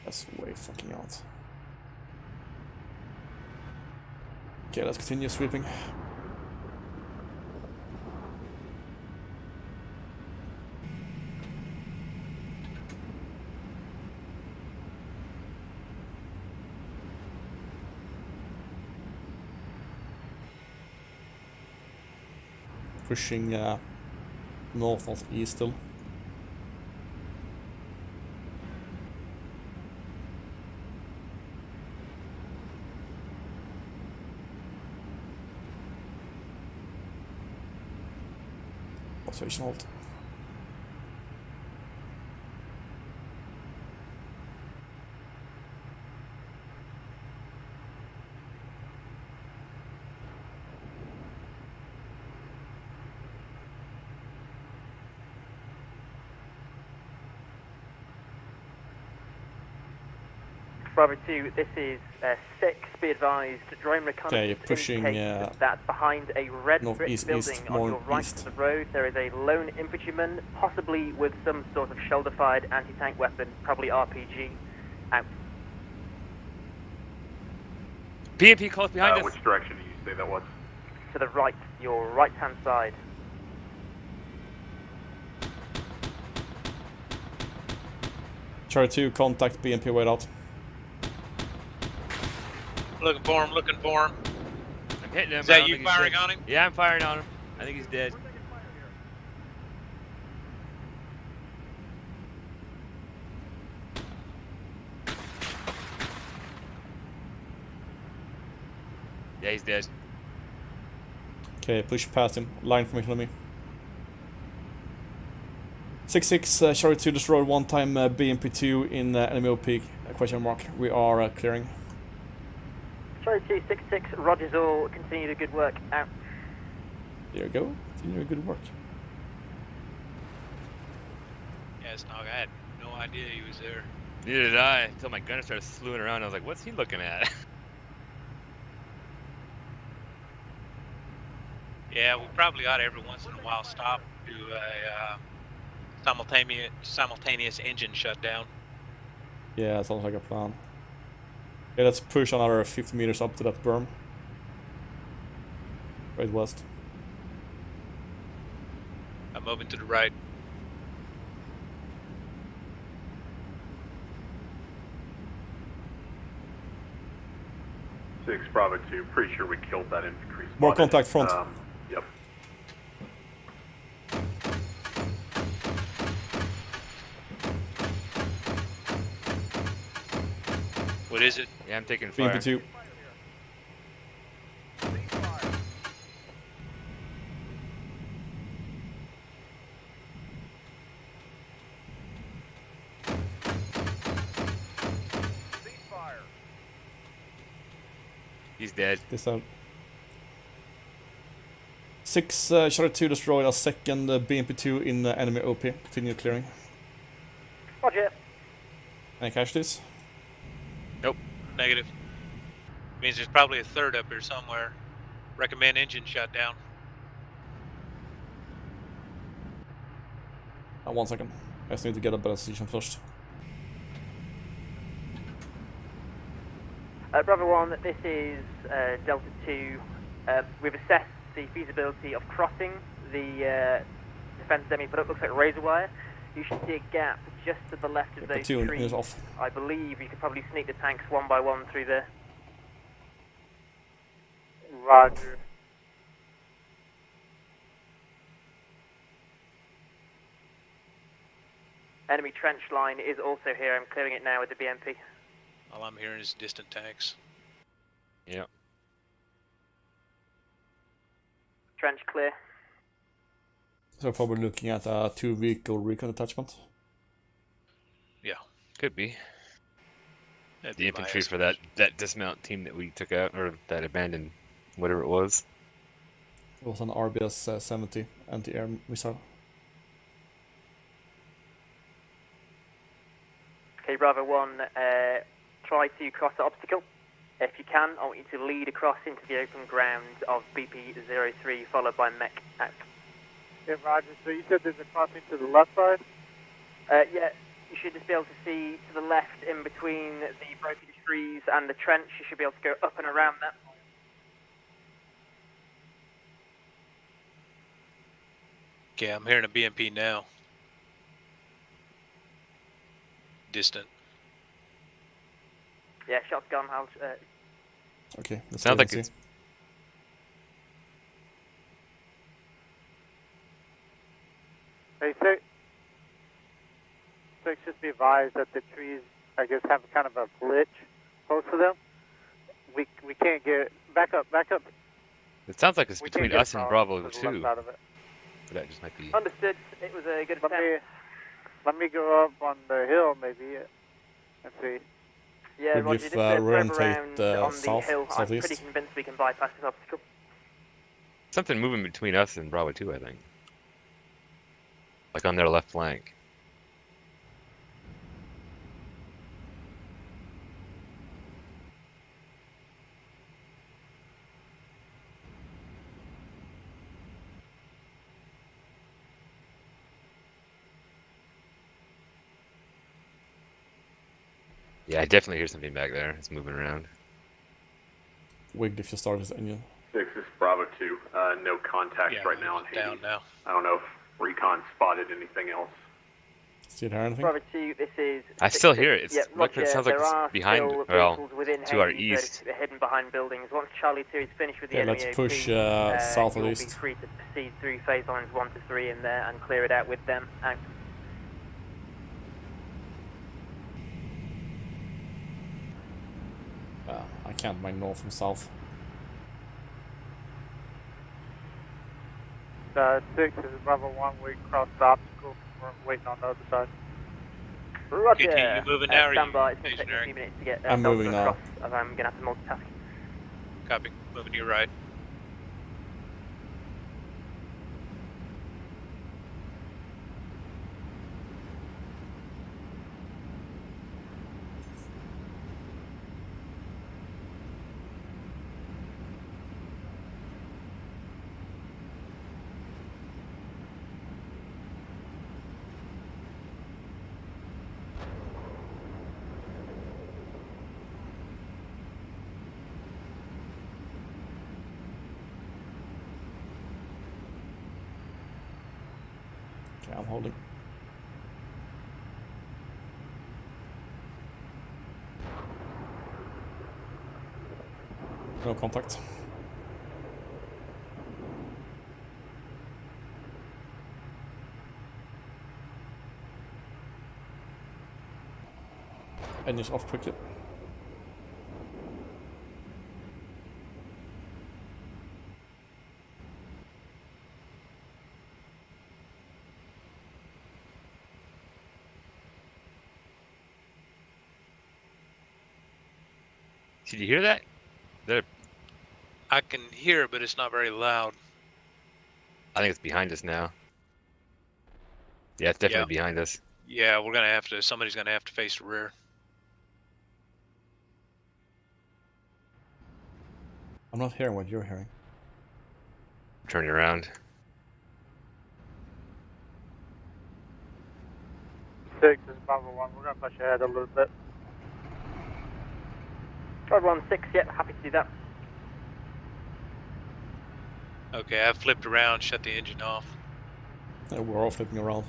That's way fucking out. Okay, let's continue sweeping. Pushing north of east still. Observation hold. Bravo 2, this is 6, be advised, drone reconnaissance pushing, indicates that behind a red brick east, building on your right of the road there is a lone infantryman, possibly with some sort of shoulder-fired anti-tank weapon, probably RPG. Out. PMP close behind us. Which direction did you say that was? To the right, your right-hand side. Charlie 2, contact BMP wait out. Looking for him, looking for him. I'm hitting him. Is that you firing on him? Yeah, I'm firing on him. I think he's dead. Yeah, he's dead. Okay, push past him. Line formation on me. 6-6, Charlie 2 destroyed one time BMP2 in enemy OP. Question mark. We are clearing. Charlie 2, 6-6, Rogers all, continue the good work, out. There you go. Continue your good work. Yeah, Snog, I had no idea he was there. Neither did I, until my gunner started slewing around. I was like, what's he looking at? Yeah, we probably ought to every once in a while stop, do a simultaneous engine shutdown. Yeah, sounds like a plan. Okay, let's push another 50 meters up to that berm. Right west. I'm moving to the right. 6 Bravo 2, pretty sure we killed that infantry spotted. More contact front. Yep. What is it? Yeah, I'm taking fire. BMP2. He's dead. This time. 6 Charlie 2 destroyed. A second BMP2 in enemy OP. Continue clearing. Roger. Any casualties? Nope. Negative. Means there's probably a third up here somewhere. Recommend engine shutdown. 1 second. I just need to get a better position first. Bravo 1, this is Delta 2. We've assessed the feasibility of crossing the defense demi, but it looks like razor wire. You should see a gap just to the left of those platoon trees. is off. I believe you could probably sneak the tanks one by one through there. Roger. Enemy trench line is also here. I'm clearing it now with the BMP. All I'm hearing is distant tanks. Yep. Trench clear. So we're probably looking at a 2-vehicle recon attachment. Yeah. Could be. That'd The be my infantry for that dismount team that we took out, or that abandoned, whatever it was. It was an RBS 70 anti-air missile. Okay, Bravo 1, try to cross the obstacle. If you can, I want you to lead across into the open ground of BP-03, followed by mech act. Yeah, Roger. So you said there's a crossing to the left side? Yeah, you should just be able to see to the left in between the broken trees and the trench. You should be able to go up and around that. Okay, I'm hearing a BMP now. Distant. Yeah, shotgun. Okay, let's Sounds wait like and it's. see. Hey, six, just be advised that the trees, I guess, have kind of a glitch close to them. We can't get back up. It sounds like it's We between can't get us and across Bravo to the 2. left side of it. But that just might be. Understood. It was a good attempt. Let me go up on the hill maybe and see. Yeah, We'll Roger, give, just probe rotate, around on south, the hill. I'm southeast. pretty convinced we can bypass this obstacle. Something moving between us and Bravo 2, I think. Like on their left flank. Yeah, I definitely hear something back there. It's moving around. Wigged if you start his engine. 6 is Bravo 2. No contacts Yeah, right now on it's down Hades. now. I don't know if Recon spotted anything else. Still hear anything? Bravo 2, this is... I still hear it. It's, Yeah, look, Roger, it sounds like there are it's behind, still well, vehicles within to our Hades that east. are hidden behind buildings. Once Charlie 2 is finished with the Okay, enemy let's OP, push south or you'll east. be free to proceed through phase lines 1 to 3 in there and clear it out with them. Out. I can't mind north from south. 6 is Bravo 1. We crossed the obstacle. We're waiting on the other side. Roger. KT, you moving now or you stand by. It's going to take me a stationary? few minutes to get I'm Delta moving now. across, as I'm going to have to multitask. Copy. Moving to your right. Okay, I'm holding. No contact. Engines off quickly. Did you hear that? I can hear it, but it's not very loud. I think it's behind us now. Yeah, it's definitely behind us. Yeah, we're gonna have to. Somebody's gonna have to face the rear. I'm not hearing what you're hearing. Turning around. 6 is Bravo 1. We're going to push ahead a little bit. Bravo 1, 6, yep, happy to do that. Okay, I've flipped around, shut the engine off. Yeah, we're all flipping around.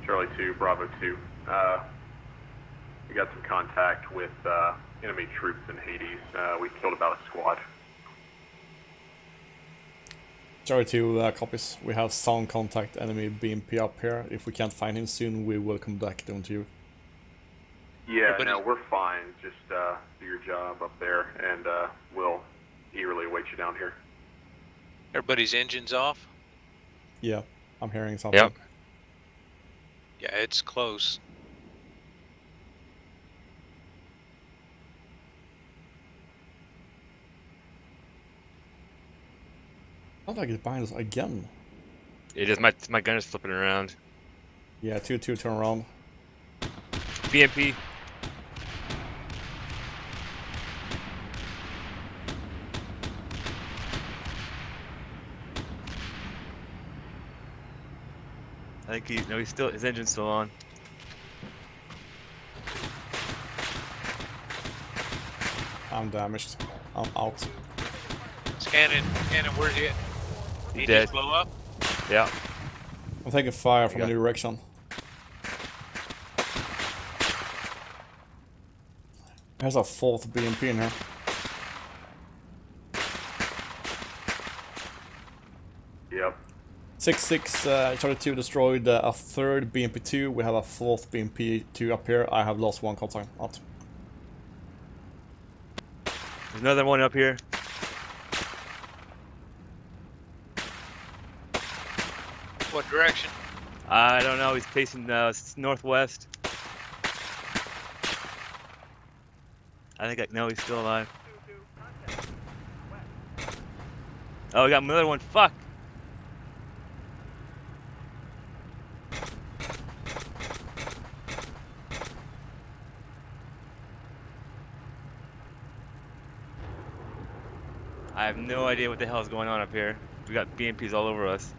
Charlie 2, Bravo 2. We got some contact with enemy troops in Hades. We killed about a squad. Charlie 2 copies. We have sound contact enemy BMP up here. If we can't find him soon, we will come back down to you. Yeah, no, we're fine. Just do your job up there, and we'll eagerly await you down here. Everybody's engines off? Yeah, I'm hearing something. Yep. Yeah, it's close. How did I get behind us again? It is my gun is flipping around. Yeah, 2-2, turn around. BMP. I think his engine's still on. I'm damaged. I'm out. Scanning, where's he at? He Dead. just blow up? Yeah. I'm taking fire from a new direction. There's a 4th BMP in here. Yep. 6-6, Charlie 2 destroyed a 3rd BMP2. We have a 4th BMP2 up here. I have lost 1 contact. Out. There's another one up here. What direction? I don't know. He's facing northwest. I think no, he's still alive. Oh, we got another one. Fuck. I have no idea what the hell is going on up here. We got BMPs all over us.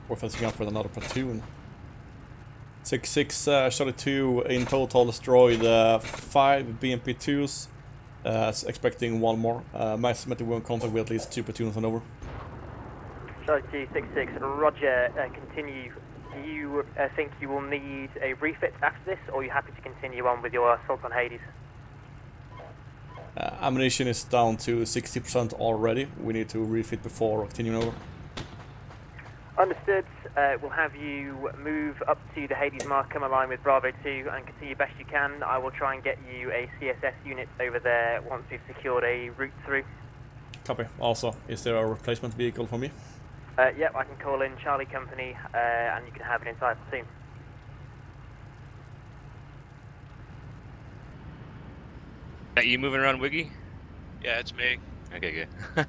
We're fencing up with another platoon. 6-6, Charlie 2 in total destroyed 5 BMP2s. Expecting 1 more. My estimated we're in contact with at least 2 platoons and over. Charlie 2, 6-6, Roger, continue. Do you think you will need a refit after this, or are you happy to continue on with your assault on Hades? Ammunition is down to 60% already. We need to refit before continuing over. Understood. We'll have you move up to the Hades mark, come align with Bravo 2 and continue best you can. I will try and get you a CSS unit over there once we've secured a route through. Copy. Also, is there a replacement vehicle for me? Yep, I can call in Charlie Company and you can have an entire team. Are you moving around, Wiggy? Yeah, it's me. Okay, good.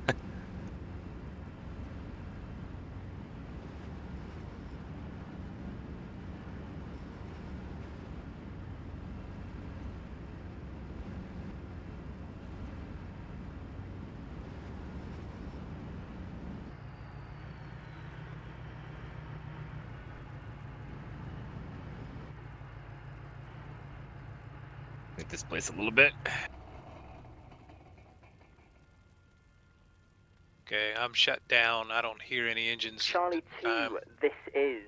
at this place a little bit. Okay, I'm shut down. I don't hear any engines. Charlie 2, this is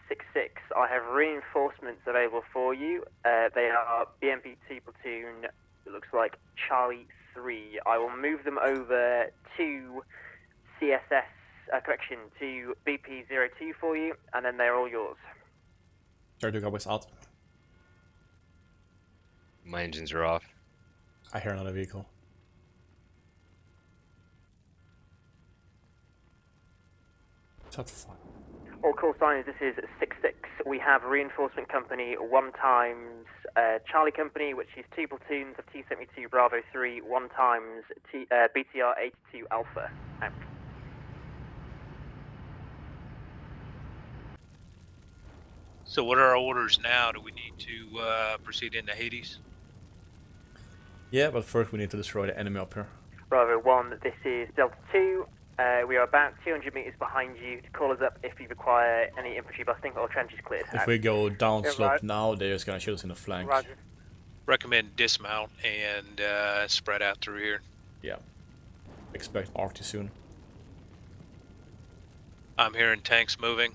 6-6. I have reinforcements available for you. They are BMP-2 platoon, it looks like Charlie 3. I will move them over to CSS, to BP-02 for you, and then they're all yours. Charlie 2 Cowboys out. My engines are off. I hear another vehicle. Shut the fuck. All call signs, this is 6-6. We have reinforcement company 1 times Charlie company, which is 2 platoons of T-72 Bravo 3, 1 times BTR 82 Alpha. Out. So what are our orders now? Do we need to proceed into Hades? Yeah, but first we need to destroy the enemy up here. Bravo 1, this is Delta 2. We are about 200 meters behind you. To call us up if you require any infantry busting or trenches cleared. If we go down slope now, they're just gonna shoot us in the flank. Roger. Recommend dismount and spread out through here. Yeah. Expect RT soon. I'm hearing tanks moving.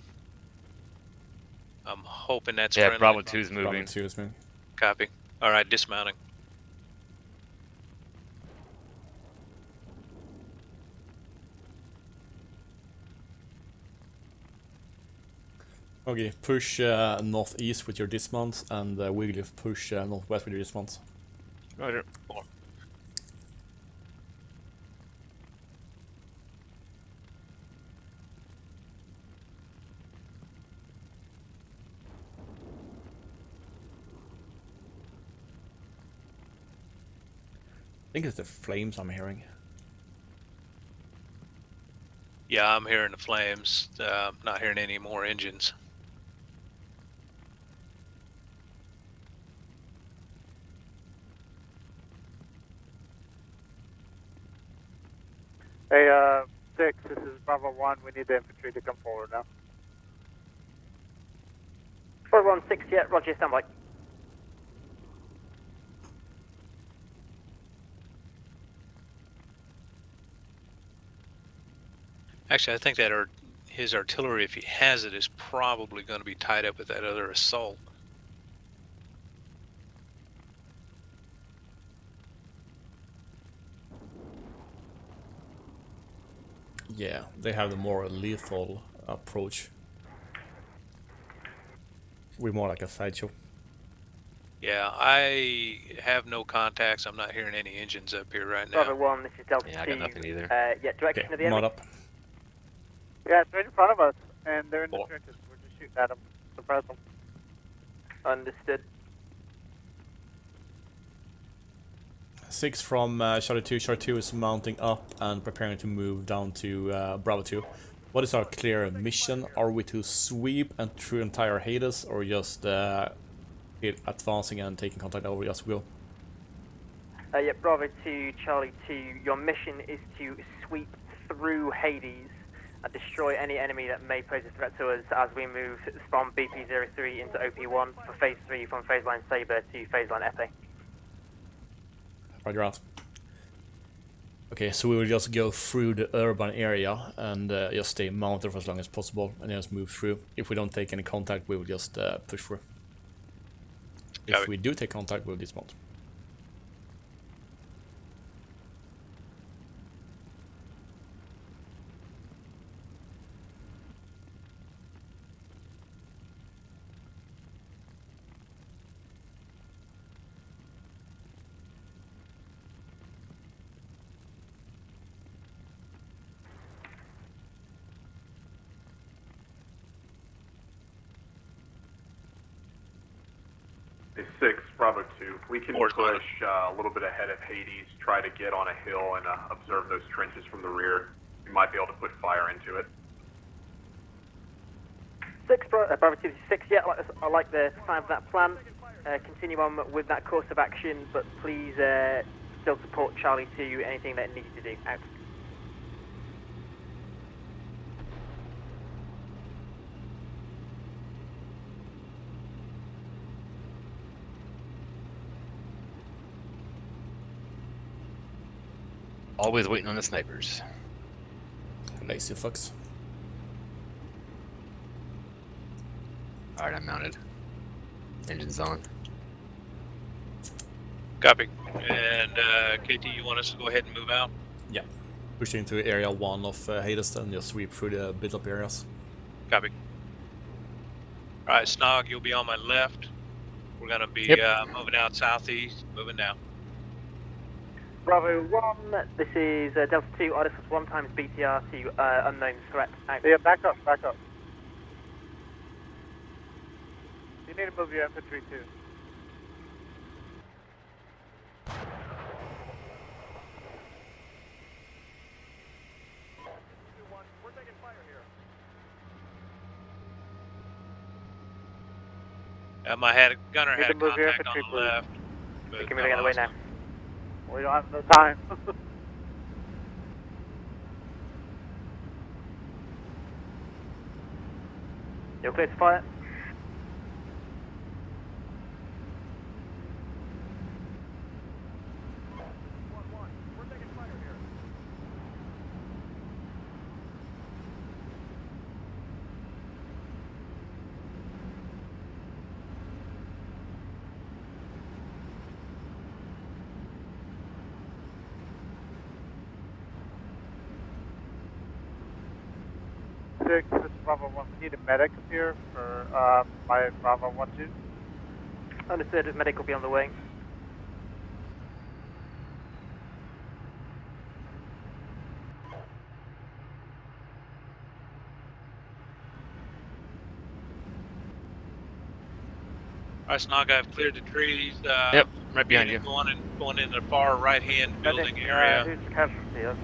I'm hoping that's Yeah, friendly. Bravo 2's moving. Bravo 2 is moving. Copy. All right, dismounting. Okay, push northeast with your dismounts, and Wiggly push northwest with your dismounts. Roger. I think it's the flames I'm hearing. Yeah, I'm hearing the flames. Not hearing any more engines. Hey, 6, this is Bravo 1. We need the infantry to come forward now. Bravo 1, 6, yeah, roger, stand by. Actually, I think that his artillery, if he has it, is probably going to be tied up with that other assault. Yeah, they have the more lethal approach. We're more like a sideshow. Yeah, I have no contacts. I'm not hearing any engines up here right now. Bravo 1, this is Delta 2. Yeah, I got nothing either. Yeah, direction of the Mod enemy. up. Yeah, they're in front of us, and they're in the trenches. We're just shooting at them. Suppress them. Understood. 6 from Charlie 2. Charlie 2 is mounting up and preparing to move down to Bravo 2. What is our clear mission? Are we to sweep and through entire Hades, or just advancing and taking contact over? Yes, we go. Yeah, Bravo 2, Charlie 2. Your mission is to sweep through Hades and destroy any enemy that may pose a threat to us as we move from BP-03 into OP1 for Phase 3 from Phase Line Sabre to Phase Line Epe. Roger out. Okay, so we will just go through the urban area and just stay mounted for as long as possible and just move through. If we don't take any contact, we will just push through. If we do take contact, we'll dismount. Hey, 6, Bravo 2. We can push a little bit ahead of Hades, try to get on a hill and observe those trenches from the rear. We might be able to put fire into it. 6, Bravo 2, 6, yeah, I like the sound of that plan. Continue on with that course of action, but please still support Charlie 2, anything that it needs to do. Out. Always waiting on the snipers. Lazy fucks. Alright, I'm mounted. Engine's on. Copy. And KT, you want us to go ahead and move out? Yeah. Push into area 1 of Hades and just sweep through the built-up areas. Copy. All right, Snog, you'll be on my left. We're gonna be moving out southeast, moving now. Bravo 1, this is Delta 2, Idis 1 times BTR to unknown threat. Out. Yeah, back up, back up. You need to move your infantry too. We're taking fire here. My gunner had a contact on the left. We can move the other way now. We don't have no time. You're clear to fire? We're taking fire here. Six, this is Bravo 1. We need a medic up here for my Bravo 1-2. Understood, medic will be on the way. All right, Snog, I've cleared the trees. Yep, right behind you. Going in the far right-hand building area. Who's the casualty?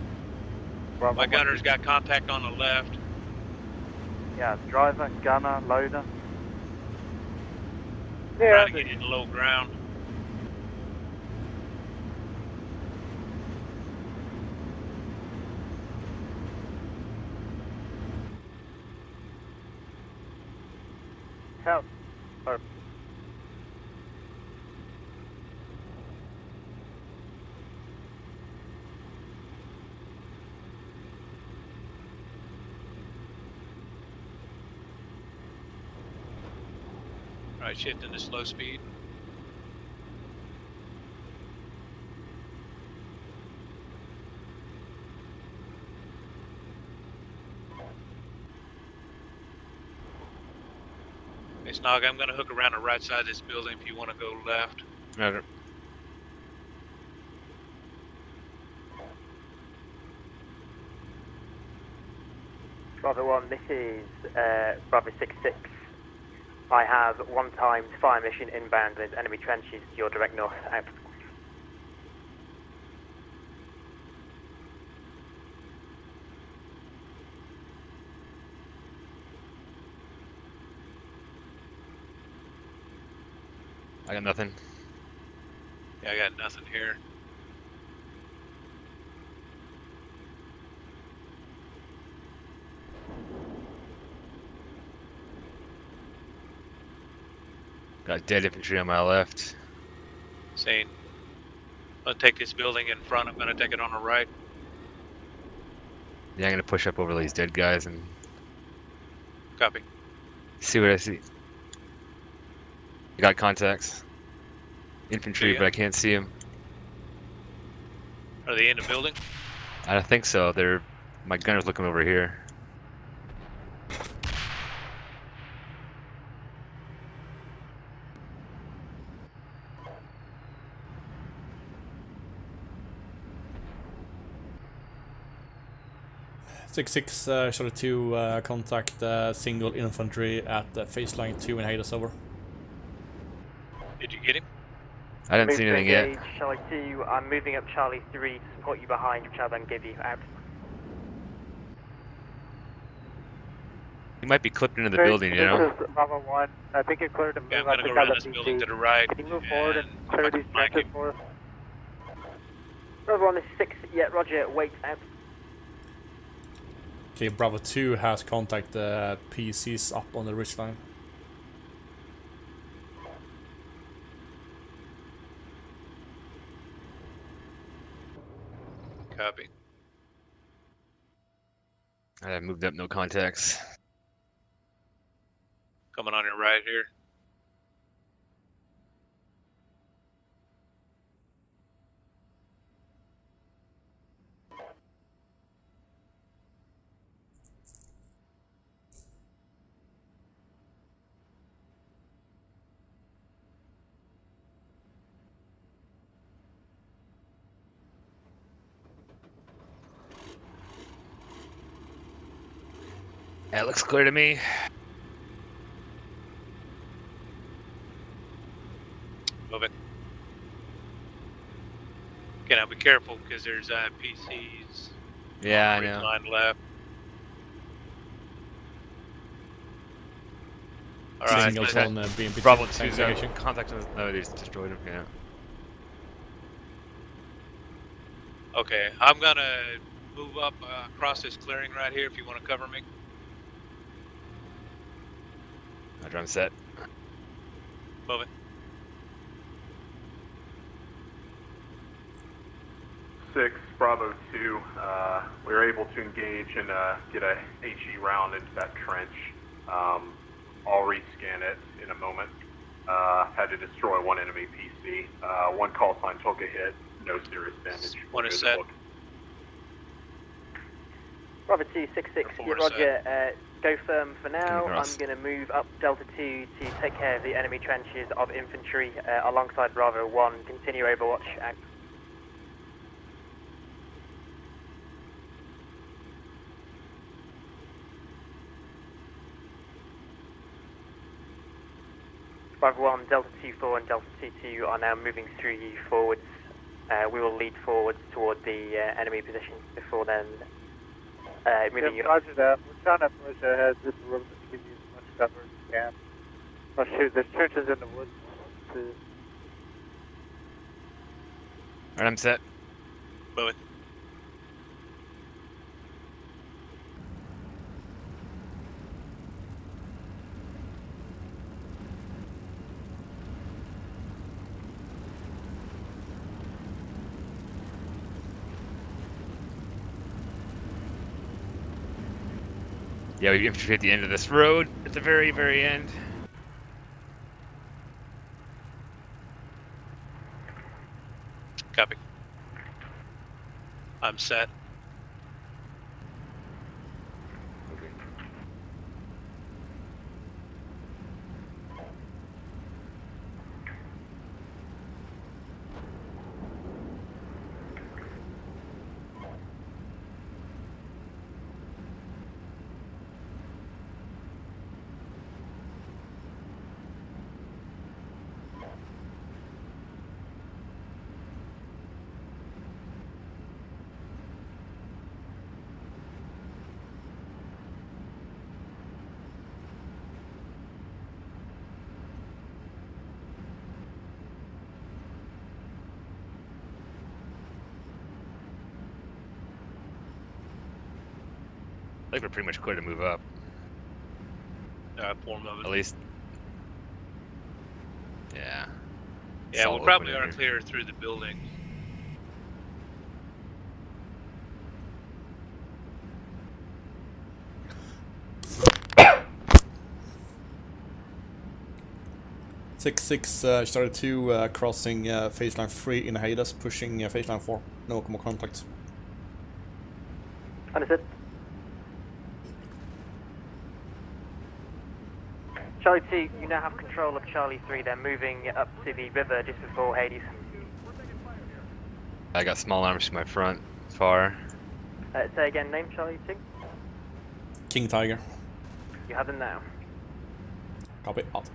My gunner's got contact on the left. Yeah, driver, gunner, loader. Trying to get in the low ground. Help. All right, shifting to slow speed. Hey, Snog, I'm going to hook around the right side of this building if you want to go left. Okay. Bravo 1, this is Bravo 6-6. I have 1 times fire mission inbound with enemy trenches to your direct north. Out. I got nothing. Yeah, I got nothing here. Got dead infantry on my left. Saying, I'll take this building in front. I'm going to take it on the right. Yeah, I'm gonna push up over these dead guys and Copy. see what I see. I got contacts. Infantry, but I can't see them. Are they in the building? I don't think so. They're my gunner's looking over here. Six Charlie 2 contact single infantry at phase line 2 in Hades, over. Did you get him? I didn't see anything yet. Charlie 2, I'm moving up Charlie 3 to support you behind, which I'll then give you. Out. He might be clipped into the building, you know? This is Bravo 1. I think it cleared to move Yeah, I'm up going to to go around cover this PC. building to the right. Can you move forward and clear these trenches for us? Bravo 1, this is 6. Yeah, roger. Wait. Out. Okay, Bravo 2 has contact PCs up on the ridge line. Copy. I moved up, no contacts. Coming on your right here. That looks clear to me. Moving. Okay, now be careful because there's PCs. Yeah, I on the know. line left. All right. Singles on BMP2. Bravo 2 Thanks, got Navigation. contact with. Oh, they just destroyed him. Yeah. Okay, I'm gonna move up across this clearing right here if you want to cover me. Roger, I'm set. Moving. Six, Bravo 2, we were able to engage and get a HE round into that trench. I'll rescan it in a moment. Had to destroy one enemy PC. One call sign took a hit, no serious damage. One is set. Bravo 266, Four yeah, is Roger. Go firm for now. I'm Across. going to move up Delta 2 to take care of the enemy trenches of infantry alongside Bravo 1. Continue Overwatch. Bravo 1, Delta 2-4 and Delta 2-2 are now moving through you forwards. We will lead forwards toward the enemy position before then moving you. Roger that. We're trying to push ahead just a little bit to give you as much cover as we can. Oh shoot, there's trenches in the woods too. Alright, I'm set. Moving. Yeah, we have infantry at the end of this road, at the very, very end. Copy. I'm set. I think we're pretty much clear to move up. 4 moving. At least. Yeah. Yeah, Solid we probably opening are here. clear through the building. Six started 2 crossing phase line 3 in Hades, pushing phase line 4. No more contacts. Understood. Charlie 2, you now have control of Charlie 3. They're moving up to the river just before Hades. I got small arms to my front, far. Say again, name Charlie 2. King Tiger. You have them now. Copy. Out.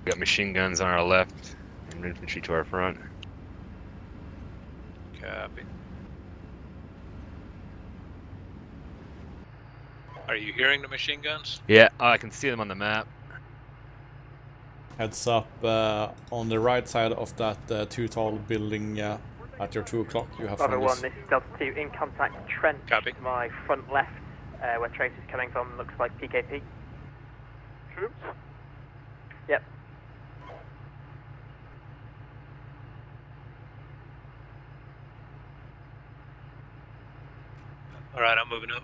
We got machine guns on our left and infantry to our front. Copy. Are you hearing the machine guns? Yeah, oh, I can see them on the map. Heads up on the right side of that 2 tall building at your 2 o'clock. You have Bravo 1, friendlies. this is Delta 2 in contact trench. Copy. To my front left, where Trace is coming from, looks like PKP. troops? Yep. All right, I'm moving up.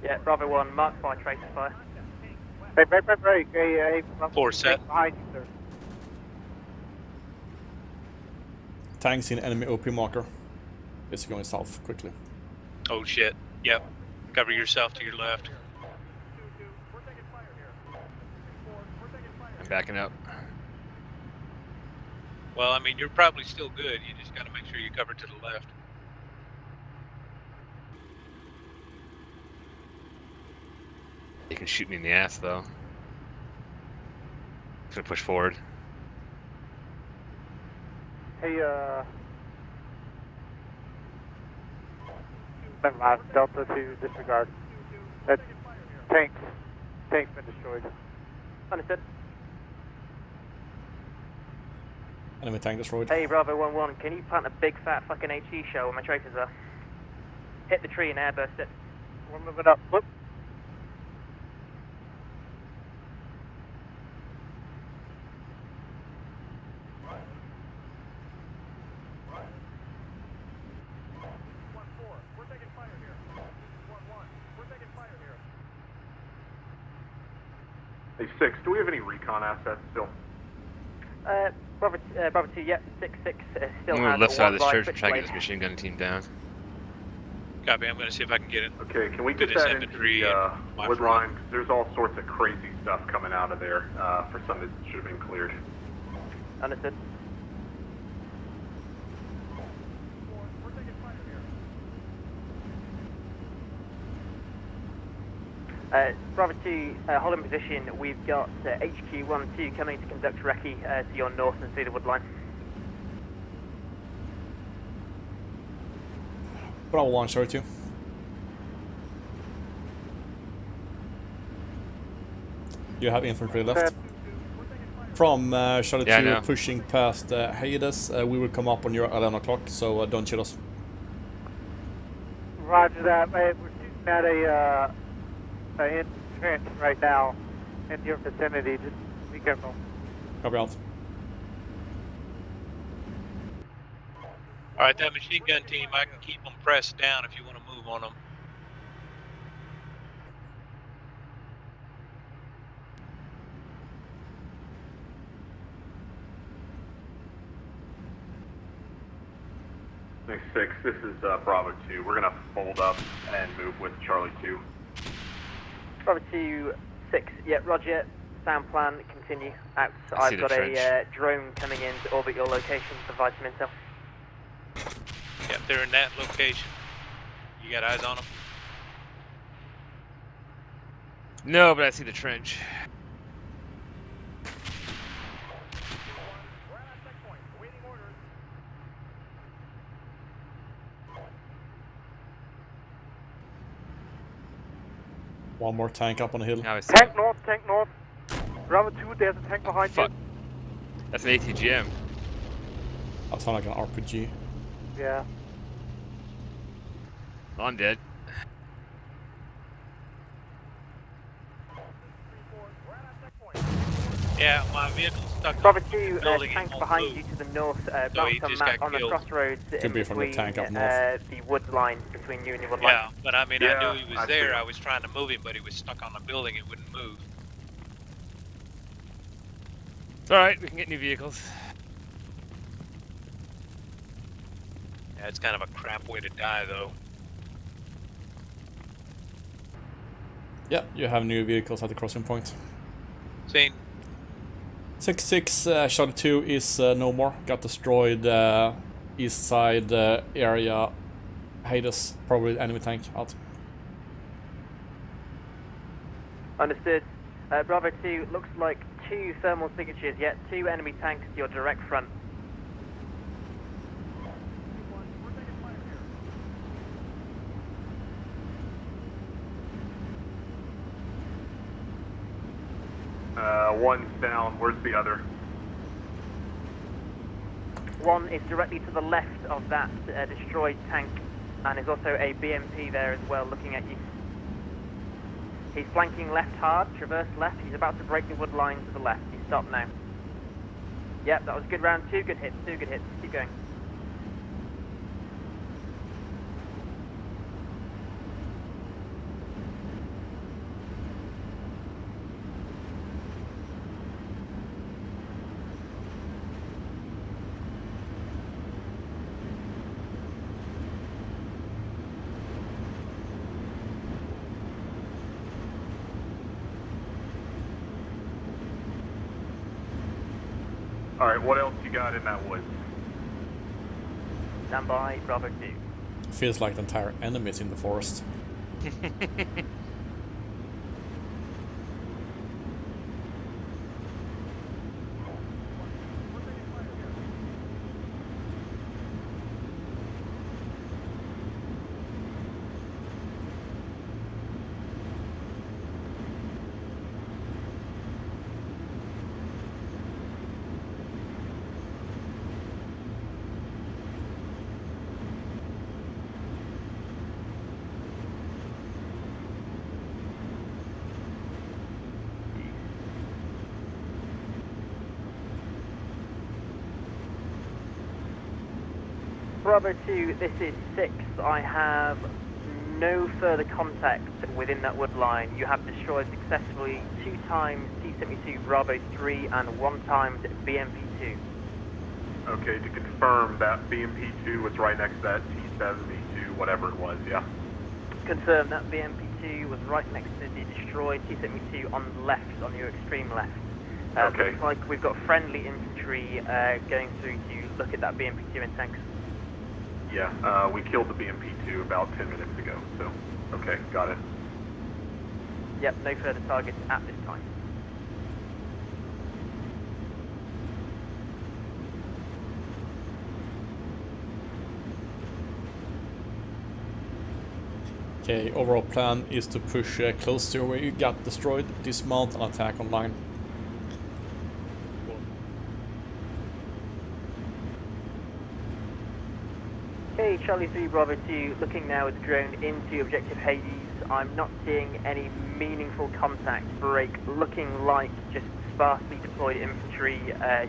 Yeah, Bravo 1, marked by tracer fire. Hey, Four set. Behind you, sir. Tanks in enemy OP marker. It's going south quickly. Oh shit. Yep. Cover yourself to your left. I'm backing up. Well, I mean, you're probably still good. You just got to make sure you cover to the left. You can shoot me in the ass, though. Just gonna push forward. Hey, never mind. Delta 2, disregard. That tank's been destroyed. Understood. Enemy tank destroyed. Hey, Bravo 1-1, can you plant a big fat fucking HE shell where my tracers are? Hit the tree and airburst it. We're moving up. Whoop. Hey, 6, do we have any recon assets still? Bravo 2, yep, 6-6 still I'm has on the left side of this one church, right try to get switchblade. this machine gun team down. Copy. I'm going to see if I can get it. Okay, can we Get get his that into infantry the and my wood front. line? 'Cause there's all sorts of crazy stuff coming out of there for some that should have been cleared. Understood. Bravo 2, hold in position. We've got HQ 1-2 coming to conduct recce to your north and through the wood line. Bravo 1, Charlie 2. You have infantry left. From Charlie 2 pushing past Hades, we will come up on your 11 o'clock, so don't shoot us. Roger that. Hey, we're shooting at a trench right now in your vicinity. Just be careful. Copy out. All right, that machine gun team, I can keep them pressed down if you want to move on them. Next 6, this is Bravo 2. We're going to fold up and move with Charlie 2. Bravo 2, 6, yeah, roger. Sound plan, continue. Out. I've got a drone coming in to orbit your location, provide some intel. Yep, they're in that location. You got eyes on them? No, but I see the trench. One more tank up on the hill. Tank north. Bravo 2, there's a tank behind you. That's an ATGM. That sounds like an RPG. Yeah. I'm dead. Yeah, my vehicle's stuck Bravo on 2, the building. tank behind you to the north, So he marked just on map got on the killed. crossroads in be from the between tank up north. the wood line, between you and the wood line. Yeah, but I mean, Yeah, I knew he was I there. see. I was trying to move him, but he was stuck on the building. It wouldn't move. It's alright, we can get new vehicles. Yeah, it's kind of a crap way to die, though. Yeah, you have new vehicles at the crossing point. Seen. 6-6, Charlie 2 is no more. Got destroyed east side area. Hades, probably enemy tank out. Understood. Bravo 2, looks like 2 thermal signatures, yet 2 enemy tanks to your direct front. One's down. Where's the other? One is directly to the left of that destroyed tank, and there's also a BMP there as well looking at you. He's flanking left hard, traverse left. He's about to break the wood line to the left. He's stopped now. Yep, that was good round. 2 good hits, 2 good hits. Keep going. Alright, what else you got in that woods? Stand by, Bravo 2. Feels like the entire enemy is in the forest. Bravo 2, this is 6. I have no further contact within that wood line. You have destroyed successfully 2 times T-72 Bravo 3 and 1 time BMP-2. Okay, to confirm that BMP-2 was right next to that T-72, whatever it was, yeah? Confirm that BMP-2 was right next to the destroyed T-72 on the left, on your extreme left. Okay. Looks like we've got friendly infantry going through to look at that BMP-2 in tanks. Yeah, we killed the BMP-2 about 10 minutes ago, so, okay, got it. Yep, no further targets at this time. Okay, overall plan is to push close to where you got destroyed, dismount and attack online. Okay, Charlie 3 Bravo 2, looking now with the drone into objective Hades. I'm not seeing any meaningful contact. Break, looking like just sparsely deployed infantry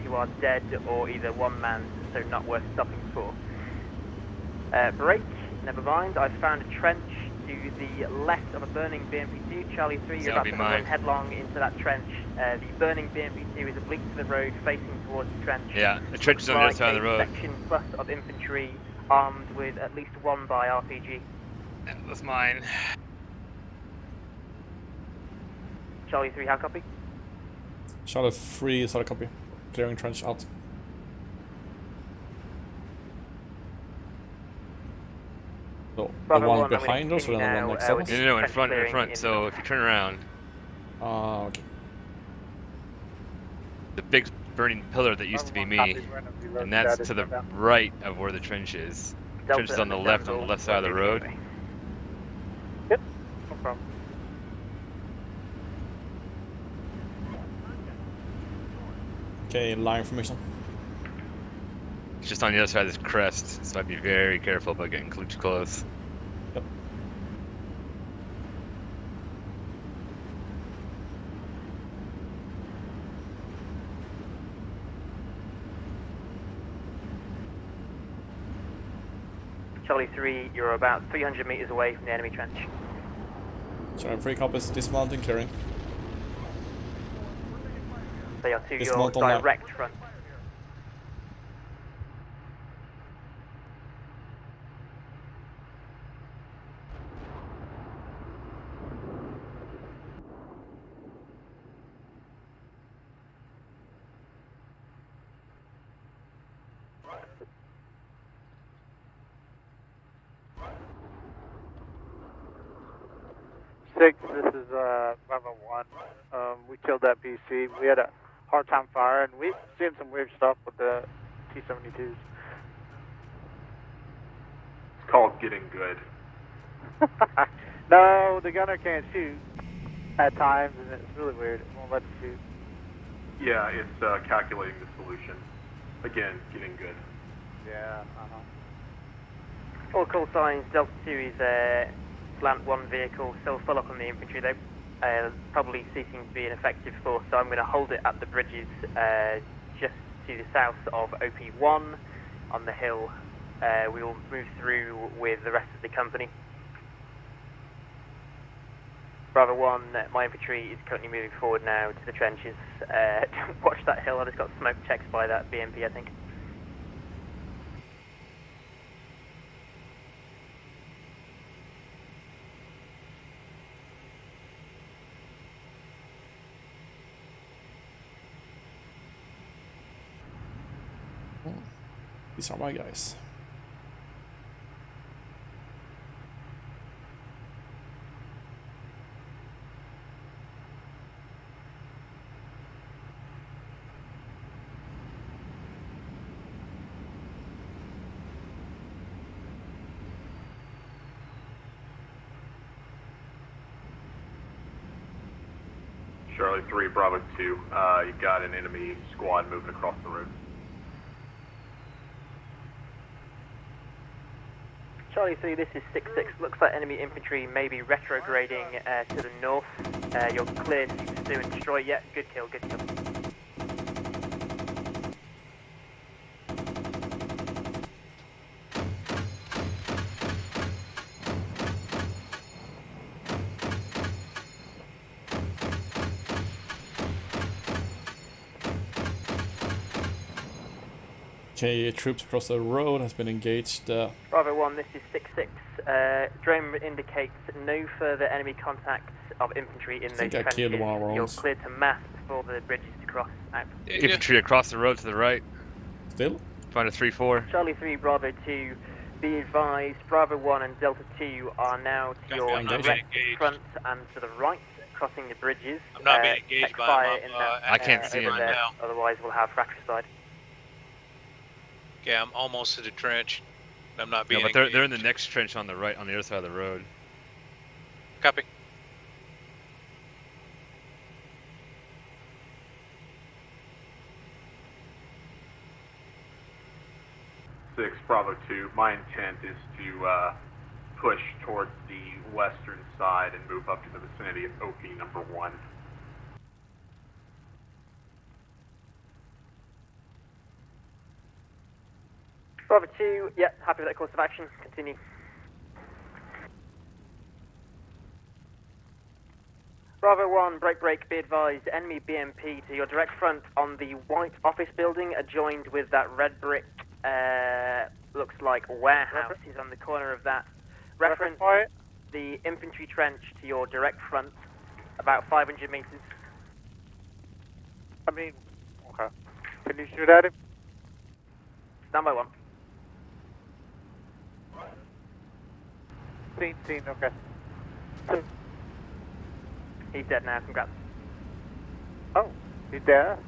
who are dead or either one man, so not worth stopping for. Break, never mind. I've found a trench to the left of a burning BMP-2. Charlie 3, you're about to run headlong into that trench. The burning BMP-2 is oblique to the road, facing towards the trench. Yeah, the trench is on the other side of the road. Section plus of infantry, armed with at least 1 by RPG. Yeah, that's mine. Charlie 3, how copy? Charlie 3 is how copy. Clearing trench out. So, the one behind us or the one next to us? No, in front, so if you turn around. Okay. The big burning pillar that used to be me, and that's to the right of where the trench is. The trench is on the left side of the road. Yep, no problem. Okay, line formation. It's just on the other side of this crest, so I'd be very careful about getting too close. Yep. Charlie 3, you're about 300 meters away from the enemy trench. Charlie 3 copies, dismounting, clearing. They are to your direct front. This is Bravo 1. We killed that BC. We had a hard time firing. We've seen some weird stuff with the T-72s. It's called getting good. No, the gunner can't shoot at times, and it's really weird. It won't let him shoot. Yeah, it's calculating the solution. Again, getting good. Yeah, All call signs, Delta 2 is slant 1 vehicle, still full up on the infantry though. Probably ceasing to be an effective force, so I'm going to hold it at the bridges just to the south of OP1 on the hill. We will move through with the rest of the company. Bravo 1, my infantry is currently moving forward now to the trenches. Watch that hill, I just got smoke checked by that BMP, I think. These are my guys. Charlie 3, Bravo 2. You've got an enemy squad moving across the road. Charlie 3, this is 6-6. Looks like enemy infantry may be retrograding to the north. You're clear to pursue and destroy. Yeah, good kill, good kill. Okay, troops across the road has been engaged. Bravo 1, this is 6-6. Drone indicates no further enemy contacts of infantry in those trenches. Killed one of our You're own. clear to mass before the bridges to cross out. Infantry across the road to the right. Still? Find a 3-4. Charlie 3, Bravo 2, be advised, Bravo 1 and Delta 2 are now to your direct front and to the right, crossing the bridges. I'm not being engaged by fire them. in that, I can't see him there, now. Otherwise we'll have fratricide. Okay, I'm almost to the trench. I'm not being No, but they're in the next trench on the right, on the other side of the road. Copy. Bravo 2. My intent is to push towards the western side and move up to the vicinity of OP number 1. Bravo 2, yeah, happy with that course of action. Continue. Bravo 1, break, be advised, enemy BMP to your direct front on the white office building adjoined with that red brick, looks like warehouse. He's on the corner of that. Reference the infantry trench to your direct front, about 500 meters. I mean, okay. Can you shoot at him? Stand by 1. Seen, okay. He's dead now, congrats. Oh, he's there?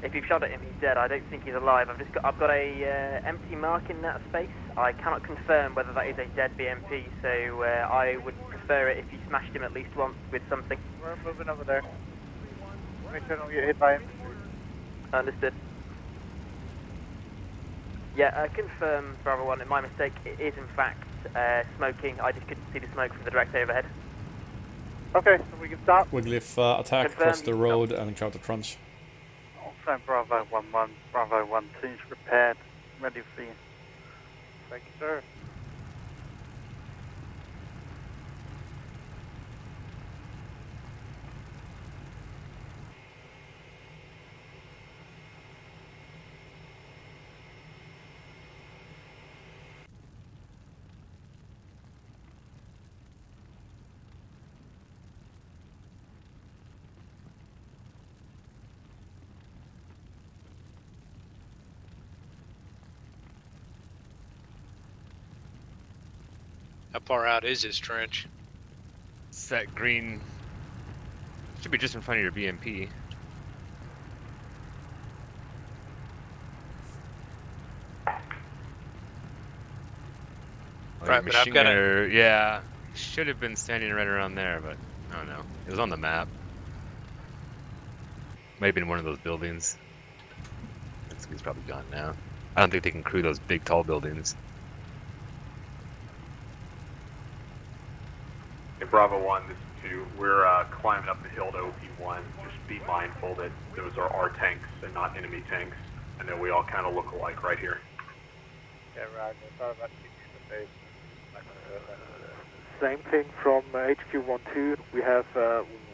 If you've shot at him, he's dead. I don't think he's alive. I've got a empty mark in that space. I cannot confirm whether that is a dead BMP, so I would prefer it if you smashed him at least once with something. We're moving over there. Make sure I don't get hit by him. Understood. Yeah, confirm, Bravo 1, my mistake. It is in fact smoking. I just couldn't see the smoke from the direct overhead. Okay, so we can stop. Wigglyf attack across the road and counter crunch. Also, Bravo 1-1, Bravo 1-2 is prepared, ready for you. Thank you, sir. How far out is this trench? It's that green. Should be just in front of your BMP. Right, but I've got gunner, yeah, should have been standing right around there, but I don't know. It was on the map. Maybe in one of those buildings. He's probably gone now. I don't think they can crew those big, tall buildings. In Bravo 1, this is 2. We're climbing up the hill to OP1. Just be mindful that those are our tanks and not enemy tanks. I know we all kind of look alike right here. Yeah, right. Sorry about the base. Same thing from HQ-12. We have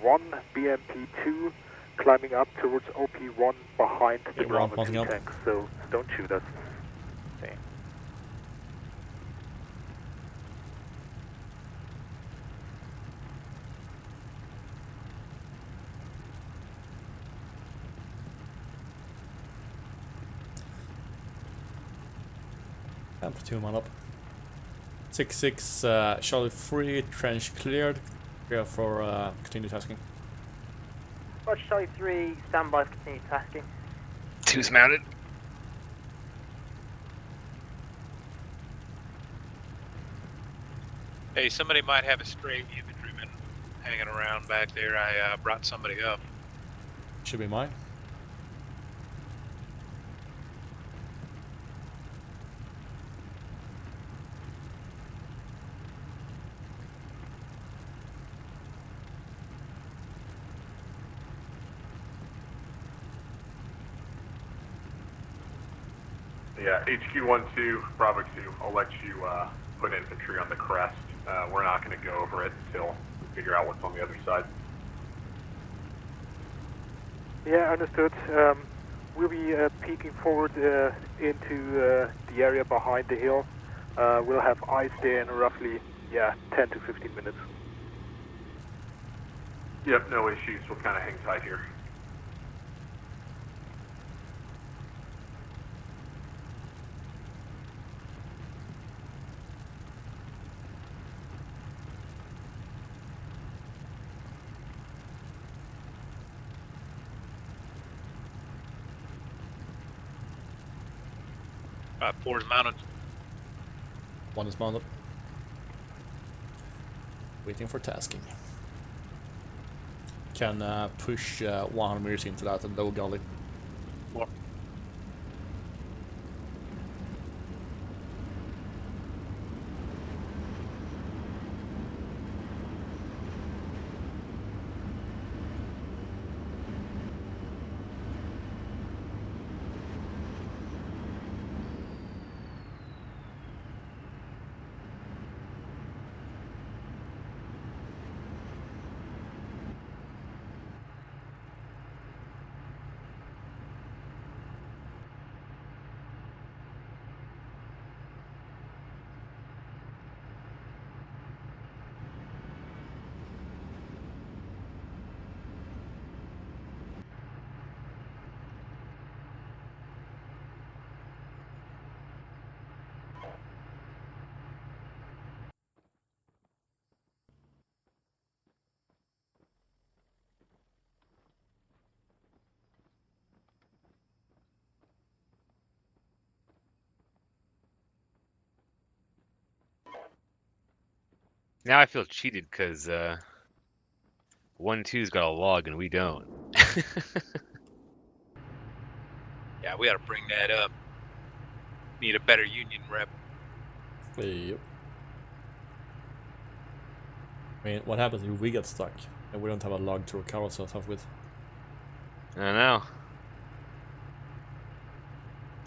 one BMP-2 climbing up towards OP-1 behind the Bravo 2 tanks, so don't shoot us. Okay. Platoon man up. 6-6, Charlie 3, trench cleared. Clear for continued tasking. Roger, Charlie 3, stand by for continued tasking. 2's mounted. Hey, somebody might have a stray infantryman hanging around back there. I brought somebody up. Should be mine. Yeah, HQ-12, Bravo 2, I'll let you put infantry on the crest. We're not going to go over it until we figure out what's on the other side. Yeah, understood. We'll be peeking forward into the area behind the hill. We'll have eyes there in roughly, 10 to 15 minutes. Yep, no issues. We'll kind of hang tight here. About 4's mounted. 1 is mounted. Waiting for tasking. Can push 100 meters into that low gully. What? Now I feel cheated because 1-2's got a log and we don't. Yeah, we gotta bring that up. Need a better union rep. Yep. I mean, what happens if we get stuck and we don't have a log to recover ourselves with? I don't know.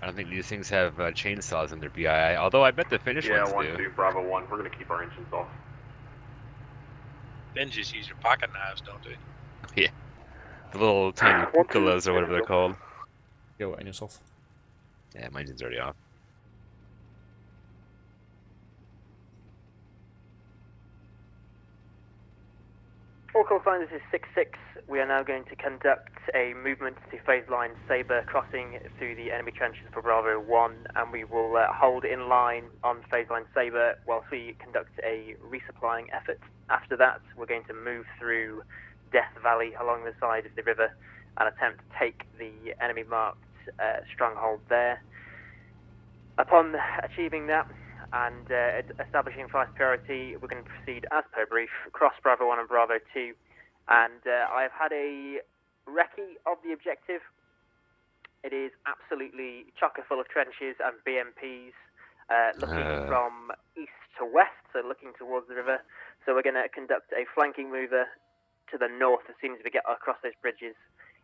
I don't think these things have chainsaws in their BII, although I bet the Finnish ones do. Yeah, 1-2, Bravo 1, we're going to keep our engines off. Then just use your pocket knives, don't they? Yeah. The little tiny pukulas or whatever they're called. Go engines off. Yeah, my engine's already off. All call signs, this is 6-6. We are now going to conduct a movement to phase line Sabre, crossing through the enemy trenches for Bravo 1, and we will hold in line on phase line Sabre whilst we conduct a resupplying effort. After that, we're going to move through Death Valley along the side of the river and attempt to take the enemy marked stronghold there. Upon achieving that and establishing flight priority, we're going to proceed as per brief, cross Bravo 1 and Bravo 2, and I have had a recce of the objective. It is absolutely chocker full of trenches and BMPs looking from east to west, so looking towards the river. So we're going to conduct a flanking mover to the north as soon as we get across those bridges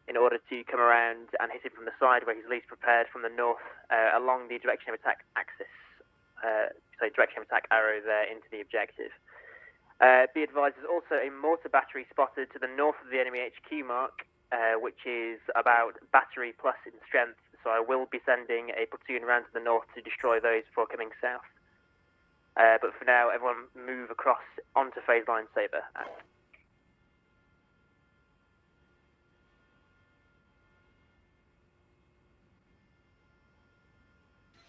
in order to come around and hit him from the side where he's least prepared from the north along the direction of attack axis. So direction of attack arrow there into the objective. Be advised, there's also a mortar battery spotted to the north of the enemy HQ mark, which is about battery plus in strength, so I will be sending a platoon around to the north to destroy those before coming south. But for now, everyone move across onto phase line Sabre.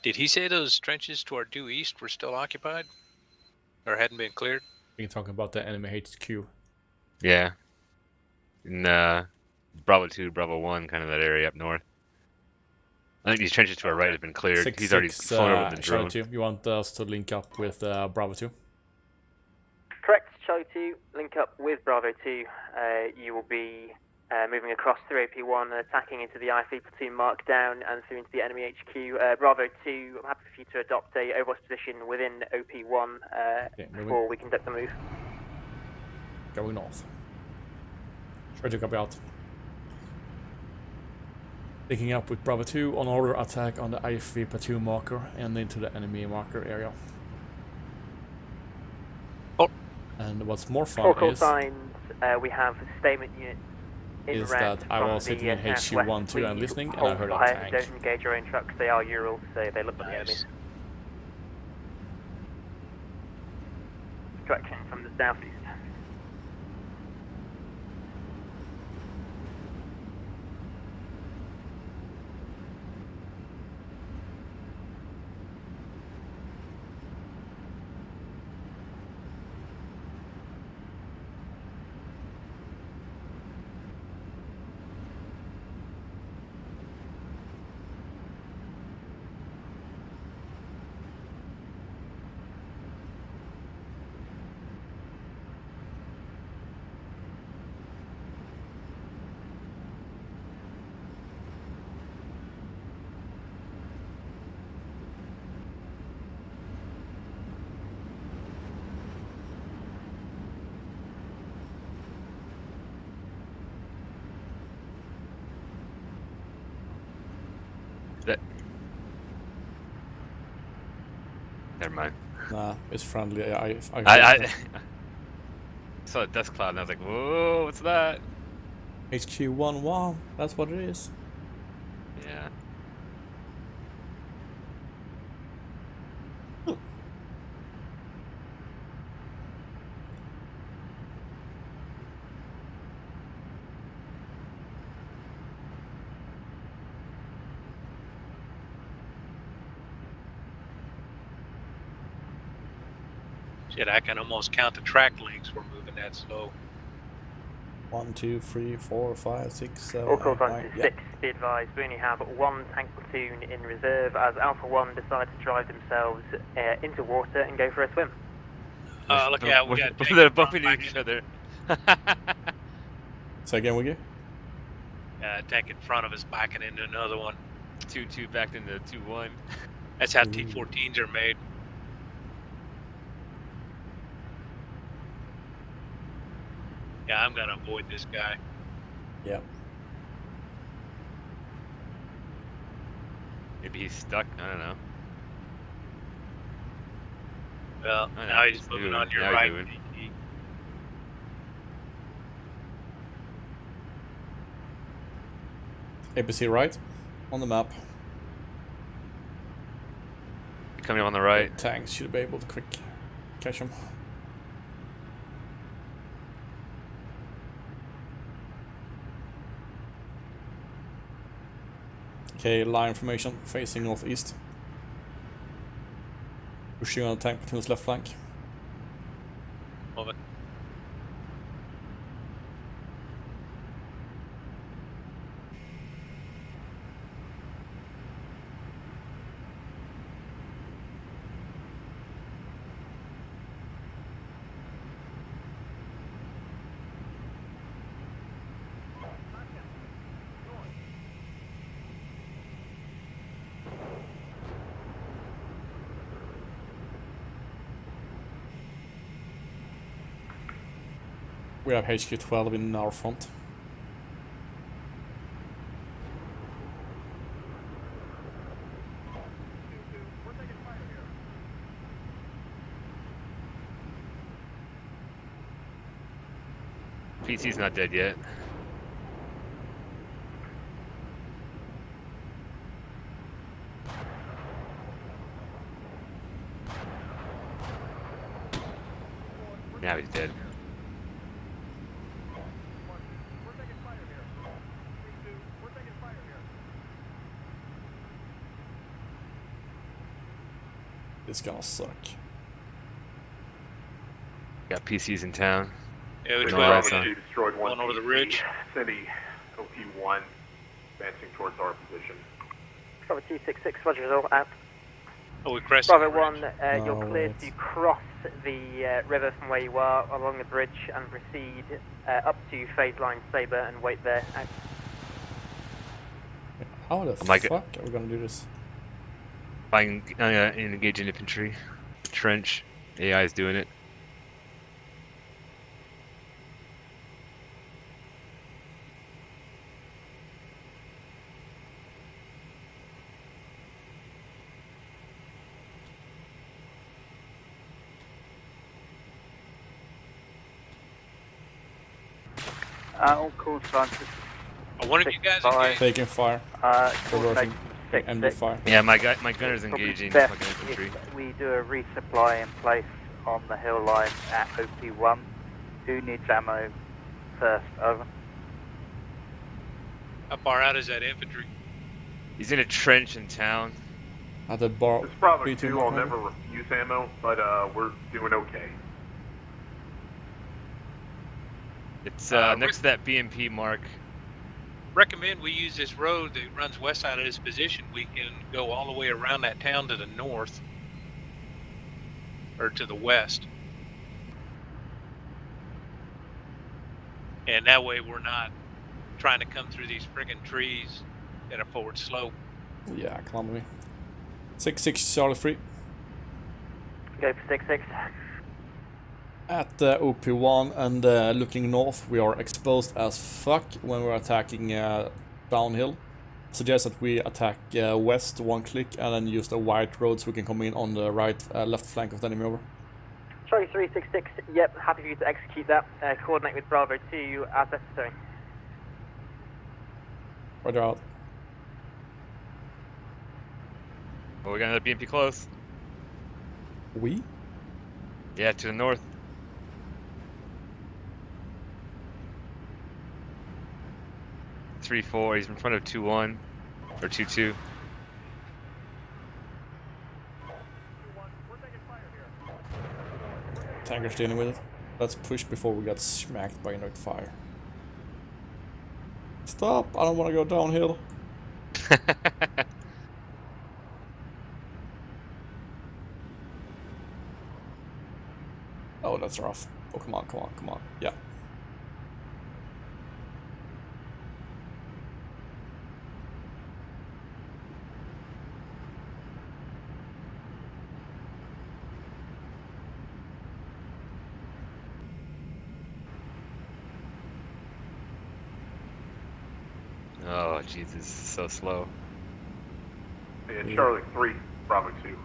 Did he say those trenches to our due east were still occupied? Or hadn't been cleared? You're talking about the enemy HQ. Yeah. In Bravo 2, Bravo 1, kind of that area up north. I think these trenches to our right have been cleared. He's already flown over the drone. 2. You want us to link up with Bravo 2? Correct, Charlie 2, link up with Bravo 2. You will be moving across through OP1 and attacking into the IFE platoon mark down and through into the enemy HQ. Bravo 2, I'm happy for you to adopt a overwatch position within OP1 before we conduct the move. Going north. Try to copy out. Linking up with Bravo 2 on order attack on the IFE platoon marker and into the enemy marker area. Oh. And what's more fun Focal is signs, we have statement units is that I was sitting in HQ1 2 and listening, and I heard a tank. Don't engage your own trucks, they are Urals, so they look like the enemy. Direction from the southeast. Never mind. Nah, it's friendly. I saw a dust cloud and I was like, whoa, what's that? HQ1, wow, that's what it is. Yeah. Shit, I can almost count the track lengths. We're moving that slow. 1, 2, 3, 4, 5, 6, 7, All calls 8, on 9. to 6, be advised, we only have one tank platoon in reserve as Alpha 1 decide to drive themselves into water and go for a swim. Look out, we got they're bumping each other. Say again, Wiggy? Tank in front of us backing into another one. 2-2 backed into 2-1. That's how T-14s are made. Yeah, I'm gonna avoid this guy. Yep. Maybe he's stuck. I don't know. Well, now he's moving on your right. ABC right on the map. Coming on the right. The tanks should be able to quick catch him. Okay, line formation facing northeast. Pushing on the tank platoon's left flank. Move it. We have HQ-12 in our front. PC's not dead yet. Now he's dead. It's gonna suck. Got PCs in town. Yeah, which No, way? that's not- Destroyed One over the ridge. City, OP1, advancing towards our position. Bravo 266, Roger, result out. Oh, we crested. Bravo the 1, ridge. you're cleared to cross the river from where you are along the bridge and proceed up to phase line Sabre and wait there. Out. How the my fuck are we gonna do this? I'm engaging infantry. Trench. AI is doing it. On call sign. One of you guys engaged? Taking fire. Coordinate MD fire. Yeah, my gunner's engaging fucking infantry. We do a resupply in place on the hill line at OP1. Who needs ammo first? Over. How far out is that infantry? He's in a trench in town. At the bar. It's probably between two. I'll my- never refuse ammo, but we're doing okay. It's next to that BMP mark. Recommend we use this road that runs west side of this position. We can go all the way around that town to the north. Or to the west. And that way we're not trying to come through these friggin' trees at a forward slope. Yeah, come on with me. 6-6 Charlie 3. Go for 6-6. At OP1 and looking north, we are exposed as fuck when we're attacking downhill. Suggest that we attack west one click and then use the white road so we can come in on the right left flank of the enemy over. Charlie 366, yep, happy for you to execute that. Coordinate with Bravo 2 as necessary. Roger out. Oh, we got another BMP close. We? Yeah, to the north. Three-four. He's in front of 2-1 or 2-2. Tanker's dealing with it. Let's push before we get smacked by another fire. Stop! I don't want to go downhill. Oh, that's rough. Oh, come on, come on, come on. Yeah. Oh, Jesus, so slow. And Charlie 3, Bravo 2.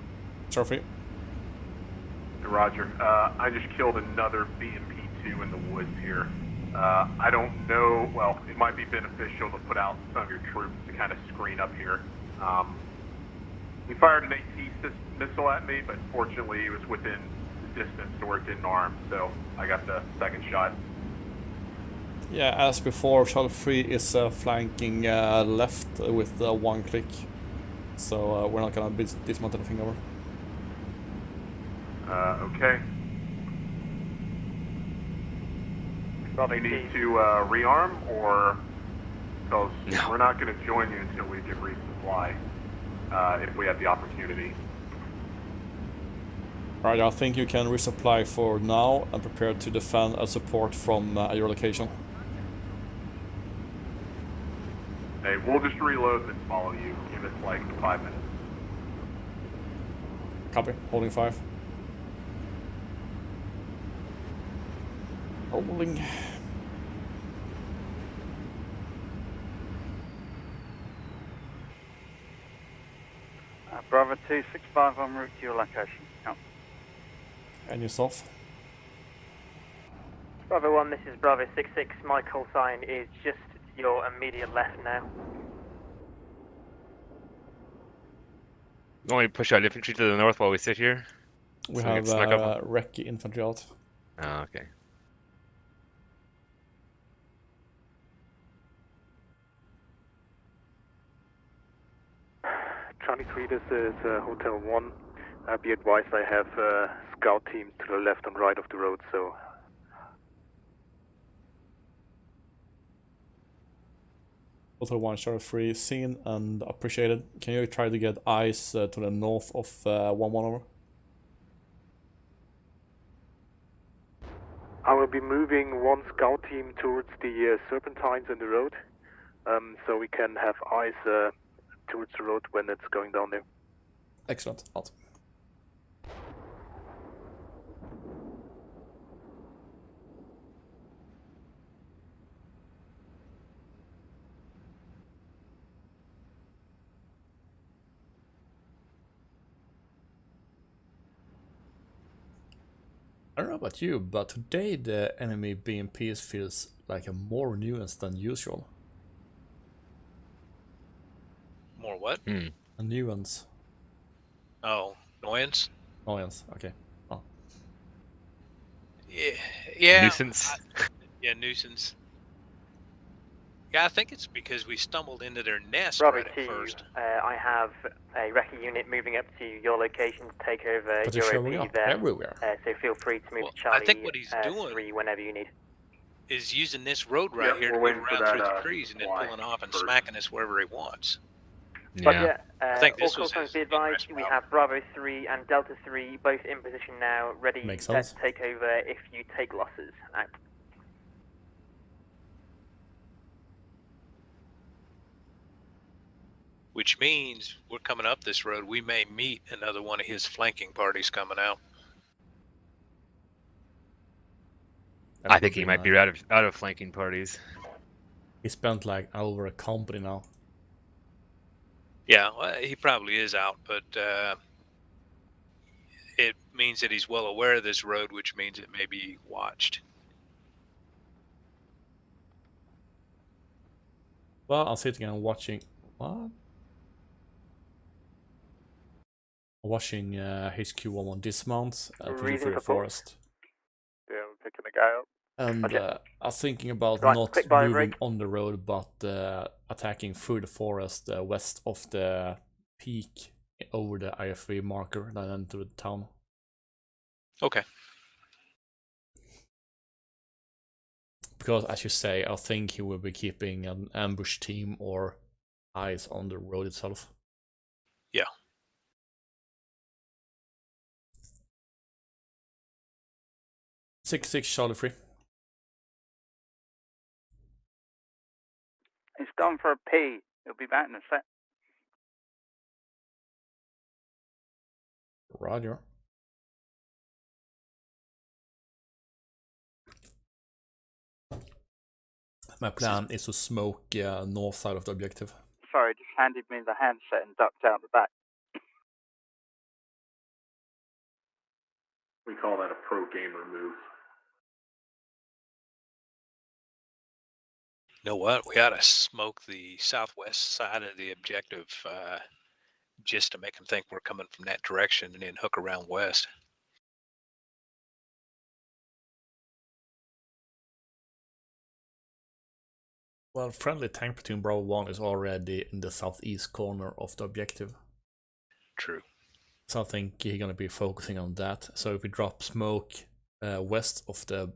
Trophy. Roger. I just killed another BMP-2 in the woods here. I don't know, well, it might be beneficial to put out some of your troops to kind of screen up here. He fired an AT missile at me, but fortunately it was within the distance to where it didn't arm, so I got the second shot. Yeah, as before, Charlie 3 is flanking left with one click. So we're not gonna dismount anything over. Okay. You need to rearm, or because we're not going to join you until we can resupply, if we have the opportunity. Right, I think you can resupply for now and prepare to defend and support from your location. Hey, we'll just reload and follow you. Give us like 5 minutes. Copy. Holding 5. Holding. Bravo 265 en route to your location. Out. And yourself? Bravo 1, this is Bravo 66. My call sign is just to your immediate left now. You want me to push out infantry to the north while we sit here? We So have snuck up. Recce infantry out. Oh, okay. Charlie 3, this is Hotel 1. Be advised, I have a scout team to the left and right of the road, so... Hotel 1, Charlie 3, seen and appreciated. Can you try to get eyes to the north of 1-1 over? I will be moving one scout team towards the serpentines in the road, so we can have eyes towards the road when it's going down there. Excellent. Out. I don't know about you, but today the enemy BMPs feels like a more nuance than usual. More what? A nuance. Oh, annoyance? Nuance, okay. Oh. Yeah. Nuisance? Yeah, nuisance. Yeah, I think it's because we stumbled into their nest Bravo right at 2, first. I have a recce unit moving up to your location to take over But your they're showing OP up there. everywhere. So feel free to move Well, to Charlie I think what he's doing 3 whenever you need. is using this road right Yep, here to we're move waiting for around that, through the trees and then supply pulling off and first. smacking us wherever he wants. Yeah. I think All this call was signs his be advised, ingress we route. have Bravo 3 and Delta 3 both in position now, ready Makes set sense. to take over if you take losses. Out. Which means we're coming up this road. We may meet another one of his flanking parties coming out. I think he might be out of flanking parties. He spent like over a company now. Yeah, well, he probably is out, but it means that he's well aware of this road, which means it may be watched. Well, I'm sitting and watching. What? Watching HQ11 dismount pushing through the forest. Yeah, we're picking a guy up. And I'm thinking about Right, not quick bio moving break. on the road, but attacking through the forest west of the peak over the IF3 marker and then into the town. Okay. Because, as you say, I think he will be keeping an ambush team or eyes on the road itself. Yeah. Six Charlie 3. He's gone for a pee. He'll be back in a sec. Roger. My plan is to smoke north side of the objective. Sorry, just handed me the handset and ducked out the back. We call that a pro gamer move. You know what? We ought to smoke the southwest side of the objective just to make them think we're coming from that direction and then hook around west. Well, friendly tank platoon Bravo 1 is already in the southeast corner of the objective. True. So I think he's going to be focusing on that. So if we drop smoke west of the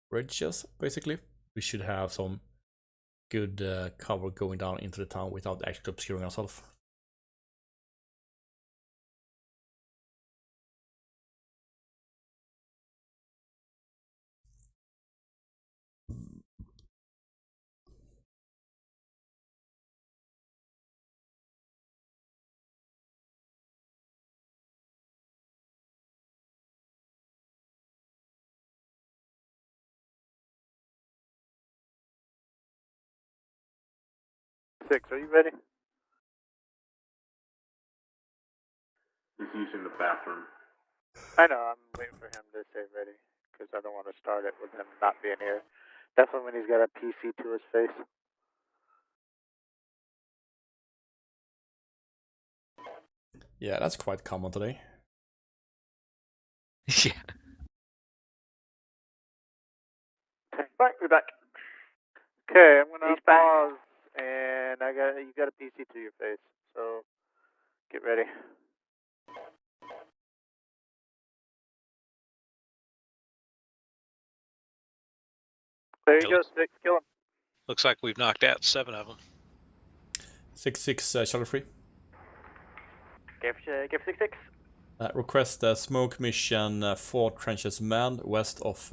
bridges, basically, we should have some good cover going down into the town without actually obscuring ourselves. Six, are you ready? He's using the bathroom. I know, I'm waiting for him to say ready, because I don't want to start it with him not being here. Definitely when he's got a PC to his face. Yeah, that's quite common today. Yeah. Right, we're back. Okay, I'm gonna pause, and you got a PC to your face, so get ready. There you go, 6, kill him. Looks like we've knocked out 7 of them. 6-6, Charlie 3. Give 6-6. Request a smoke mission 4 trenches manned west of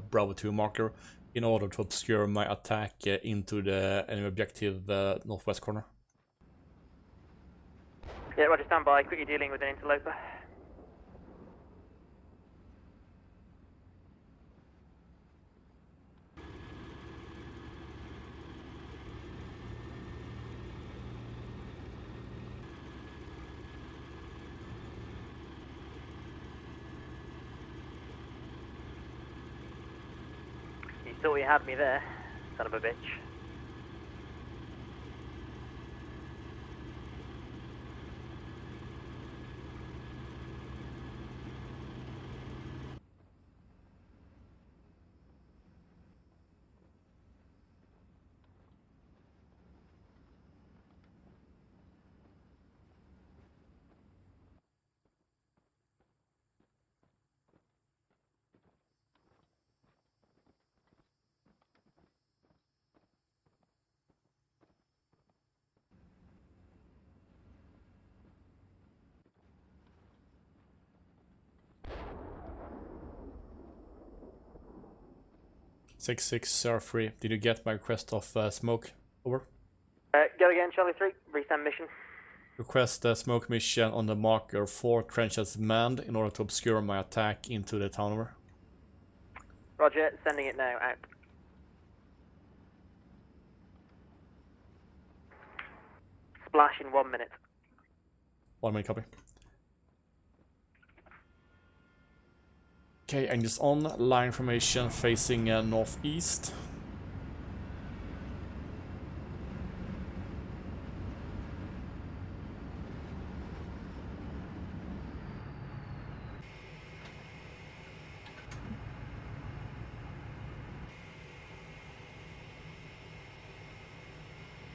Bravo 2 marker in order to obscure my attack into the enemy objective northwest corner. Yeah, Roger, stand by. Quickly dealing with an interloper. You thought you had me there, son of a bitch. Six R3. Did you get my request of smoke? Over. Go again, Charlie 3. Resend mission. Request a smoke mission on the marker 4 trenches manned in order to obscure my attack into the town over. Roger, sending it now, out. Splash in 1 minute. 1 minute copy. Okay, and just on line formation facing northeast.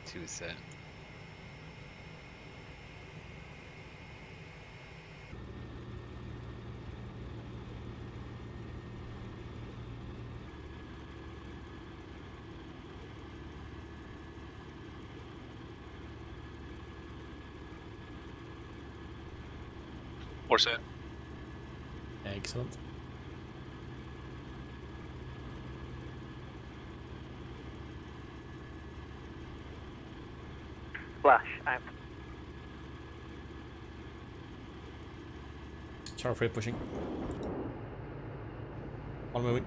Two set. Four set. Excellent. Splash, out. Charlie 3 pushing. On moving.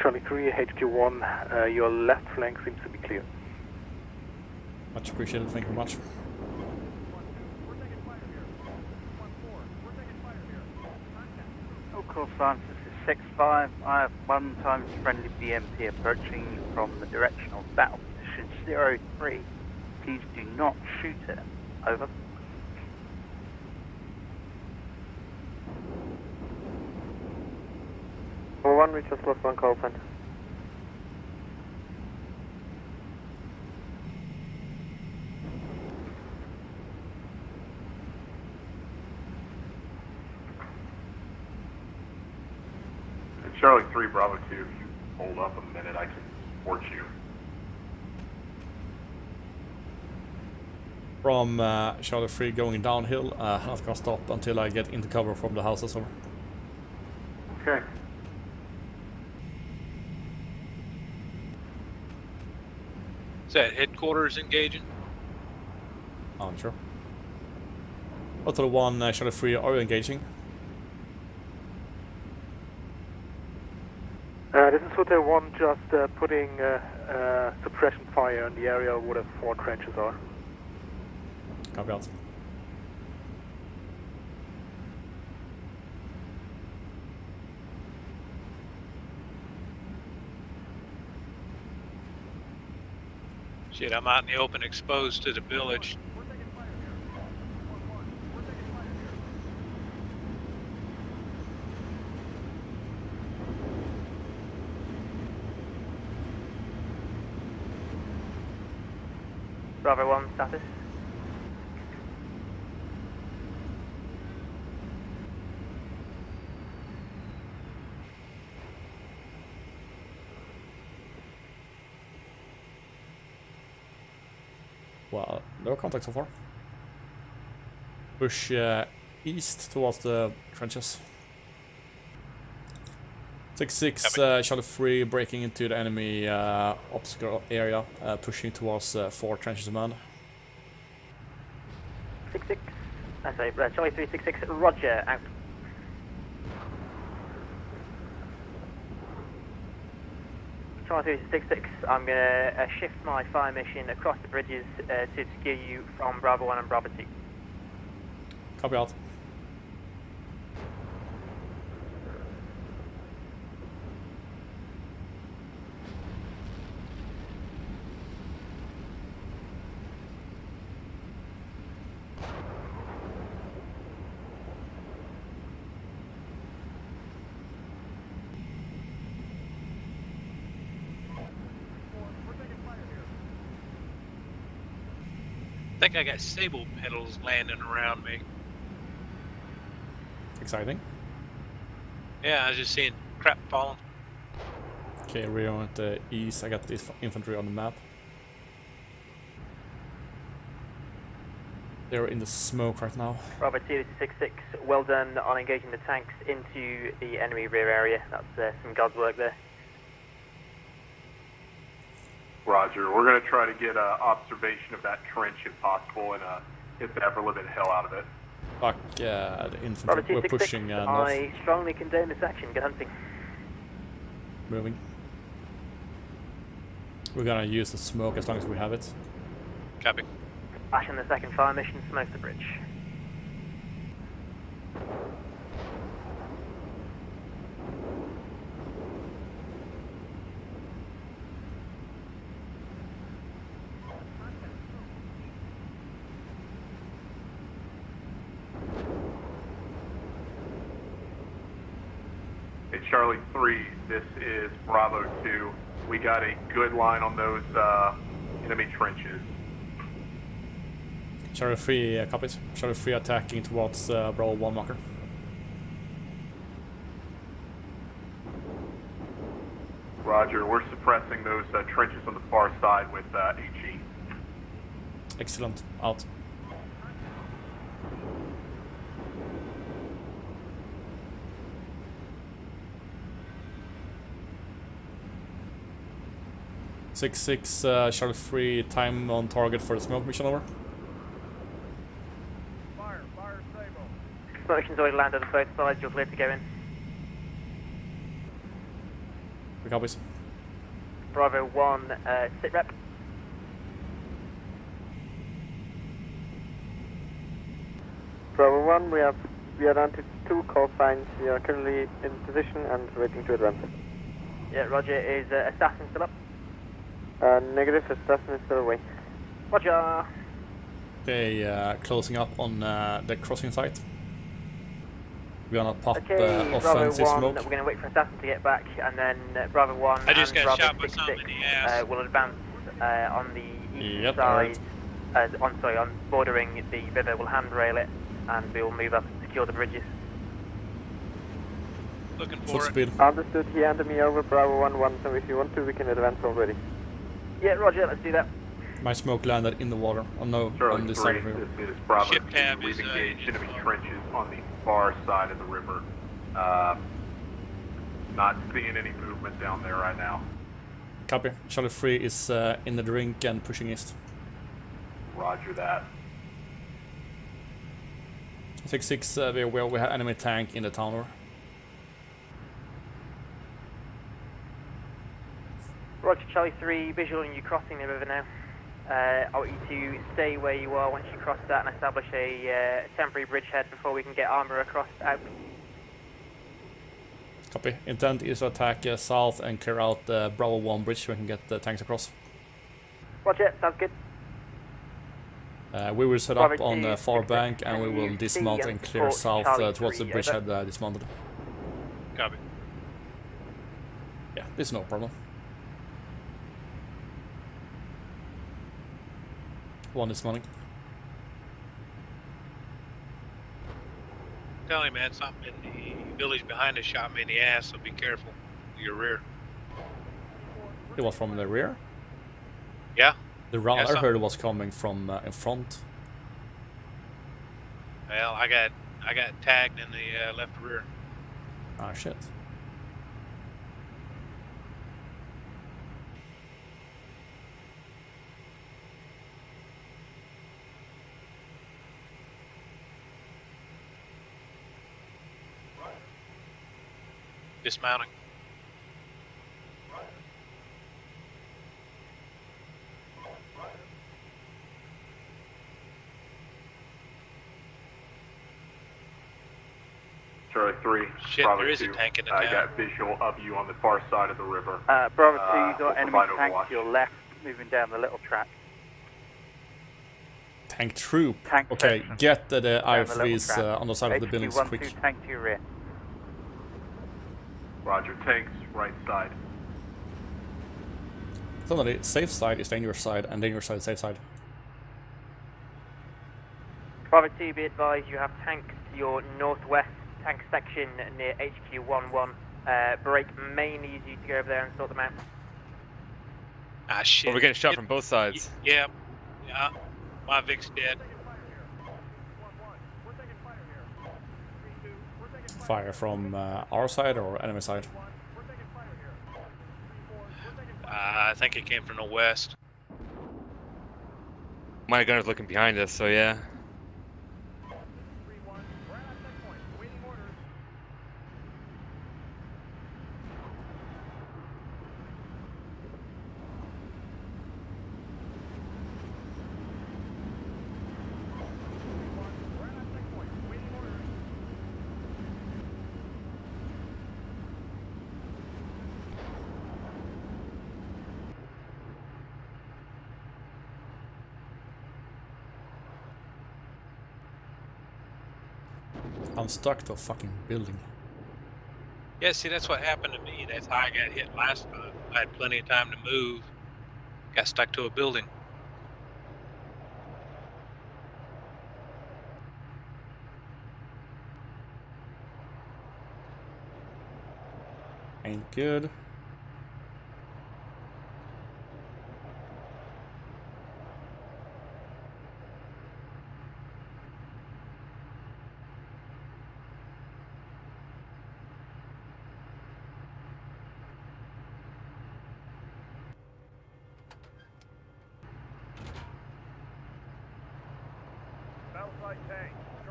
Charlie 3, HQ1, your left flank seems to be clear. Much appreciated, thank you very much. Call sign, this is 6-5. I have 1 times friendly BMP approaching from the direction of battle position 03. Please do not shoot it. Over. Number 1, we just lost 1 call center. Charlie 3, Bravo 2, if you hold up a minute, I can support you. From Charlie 3 going downhill, I'm not gonna stop until I get into cover from the houses over. Okay. Is that headquarters engaging? I'm sure. What to the 1 Charlie 3 are you engaging? Sutter 1 just putting suppression fire in the area where the 4 trenches are. Copy out. Shit, I'm out in the open, exposed to the village. Bravo 1 status. Well, no contact so far. Push east towards the trenches. 6-6, Charlie 3 breaking into the enemy obstacle area, pushing towards 4 trenches of man. 6-6. Sorry, Charlie 366, roger, out. Charlie 366, I'm going to shift my fire mission across the bridges to secure you from Bravo 1 and Bravo 2. Copy out. I think I got sable petals landing around me. Exciting. Yeah, I was just seeing crap falling. Okay, we're on the east. I got this infantry on the map. They're in the smoke right now. Bravo 266, well done on engaging the tanks into the enemy rear area. That's some God's work there. Roger. We're going to try to get an observation of that trench if possible and hit the ever-living hell out of it. Fuck the infantry. We're pushing north. I strongly condemn this action. Good hunting. Moving. We're gonna use the smoke as long as we have it. Copy. Ash on the second fire mission, smoke the bridge. Charlie 3, this is Bravo 2. We got a good line on those enemy trenches. Charlie 3 copies. Charlie 3 attacking towards Bravo 1 marker. Roger, we're suppressing those trenches on the far side with HE. Excellent. Out. Six, Charlie 3, time on target for the smoke mission, over. Fire, stable. Smoke mission's already landed on both sides, you're clear to go in. Copies. Bravo 1, sit rep. Bravo 1, we are down to 2 call signs. We are currently in position and waiting to advance. Yeah, roger. Is Assassin still up? Negative, Assassin is still away. Roger. Okay, closing up on the crossing site. We're gonna pop okay, offensive Bravo 1, smoke. we're gonna wait for Assassin to get back, and then Bravo 1 I just and got Bravo shot by something in the ass. will advance on the east Alright. side, on bordering the river. We'll handrail it, and we'll move up and secure the bridges. Looking Full for it. speed. Understood, he handed me over Bravo 1-1, so if you want to, we can advance already. Yeah, roger, let's do that. My smoke landed in the water. Oh no, on Charlie this 3, side of the river. this is Bravo Ship 2. tab We've is, engaged enemy trenches on the far side of the river. Not seeing any movement down there right now. Copy. Charlie 3 is in the drink and pushing east. Roger that. 6-6, we have enemy tank in the town. Over. Charlie 3, visual on you crossing the river now. I want you to stay where you are once you cross that and establish a temporary bridgehead before we can get armor across out. Copy. Intent is to attack south and clear out the Bravo 1 bridge so we can get the tanks across. Roger, sounds good. We will set up on the far bank and we will dismount and clear south towards the bridgehead dismounted. Copy. Yeah, this is no problem. One dismounting. Tell you, man, something in the village behind us shot me in the ass, so be careful with your rear. It was from the rear? Yeah. The round I heard was coming from in front. Well, I got tagged in the left rear. Ah, shit. Dismounting. Charlie 3, Shit, Bravo there is 2. a tank in the I town. got visual of you on the far side of the river. Bravo 2, you got enemy provide tank overwatch. to your left, moving down the little track. Tank troop. Tank okay, section. get the Down the little IFVs track. on the side of the buildings HQ-12 quick. tank to your rear. Roger, tanks, right side. Suddenly, safe side is dangerous side, and dangerous side is safe side. Bravo 2, be advised you have tanks to your northwest tank section near HQ-11. Break may need you to go over there and sort them out. Ah, shit. Well, we're getting shot from both sides. Yeah. My Vic's dead. Fire from our side or enemy side? I think it came from the west. My gunner's looking behind us, so yeah. I'm stuck to a fucking building. Yeah, see, that's what happened to me. That's how I got hit last time. I had plenty of time to move. Got stuck to a building. Ain't good.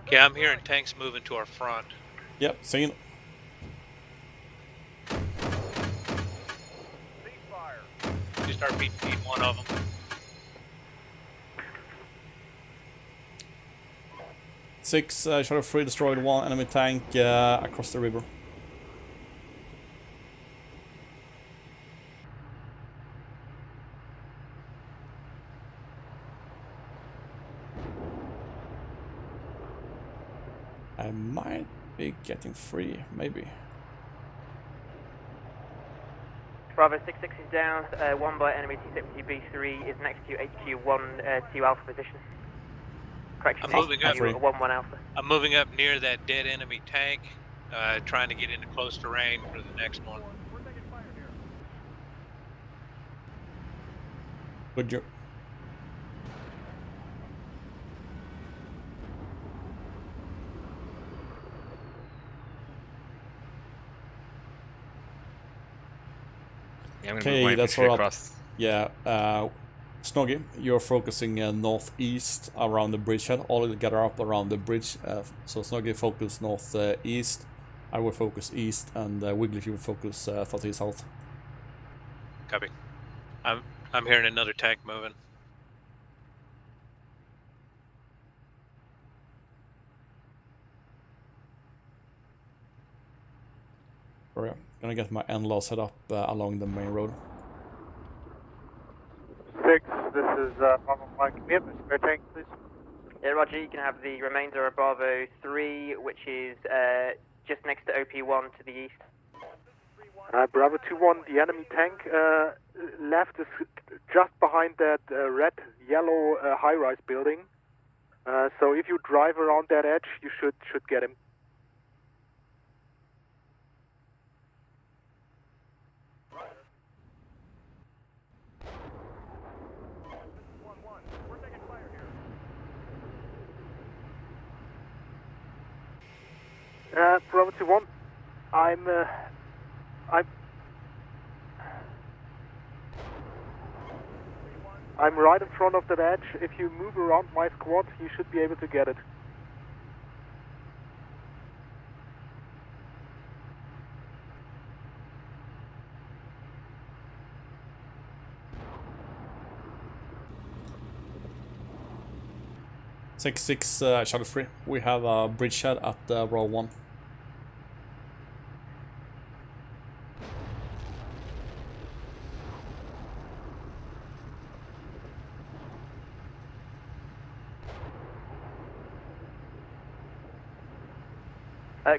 Okay, I'm hearing tanks moving to our front. Yep, seen. Just start beating one of them. Six, Shadow 3 destroyed one enemy tank across the river. I might be getting free, maybe. Bravo 6-6 is down, one by enemy T-70B3 is next to HQ-1 2 Alpha position. Correction, I'm moving up. HQ-1 Alpha. I'm moving up near that dead enemy tank, trying to get into close terrain for the next one. Good job. Yeah, Okay, that's all up. Yeah, Snoggy, you're focusing northeast around the bridgehead. All gather up around the bridge. So Snoggy focus northeast. I will focus east, and Wiggly you will focus southeast south. Copy. I'm hearing another tank moving. Sorry, gonna get my NLAW set up along the main road. 6, this is Bravo Mike. Can we have the spare tank, please? Yeah, Roger, you can have the remainder of Bravo 3, which is just next to OP1 to the east. Bravo 2-1, the enemy tank left is just behind that red-yellow high-rise building. So if you drive around that edge, you should get him. Bravo 2-1, I'm right in front of that edge. If you move around my squad, you should be able to get it. Six Shadow 3. We have a bridgehead at row 1.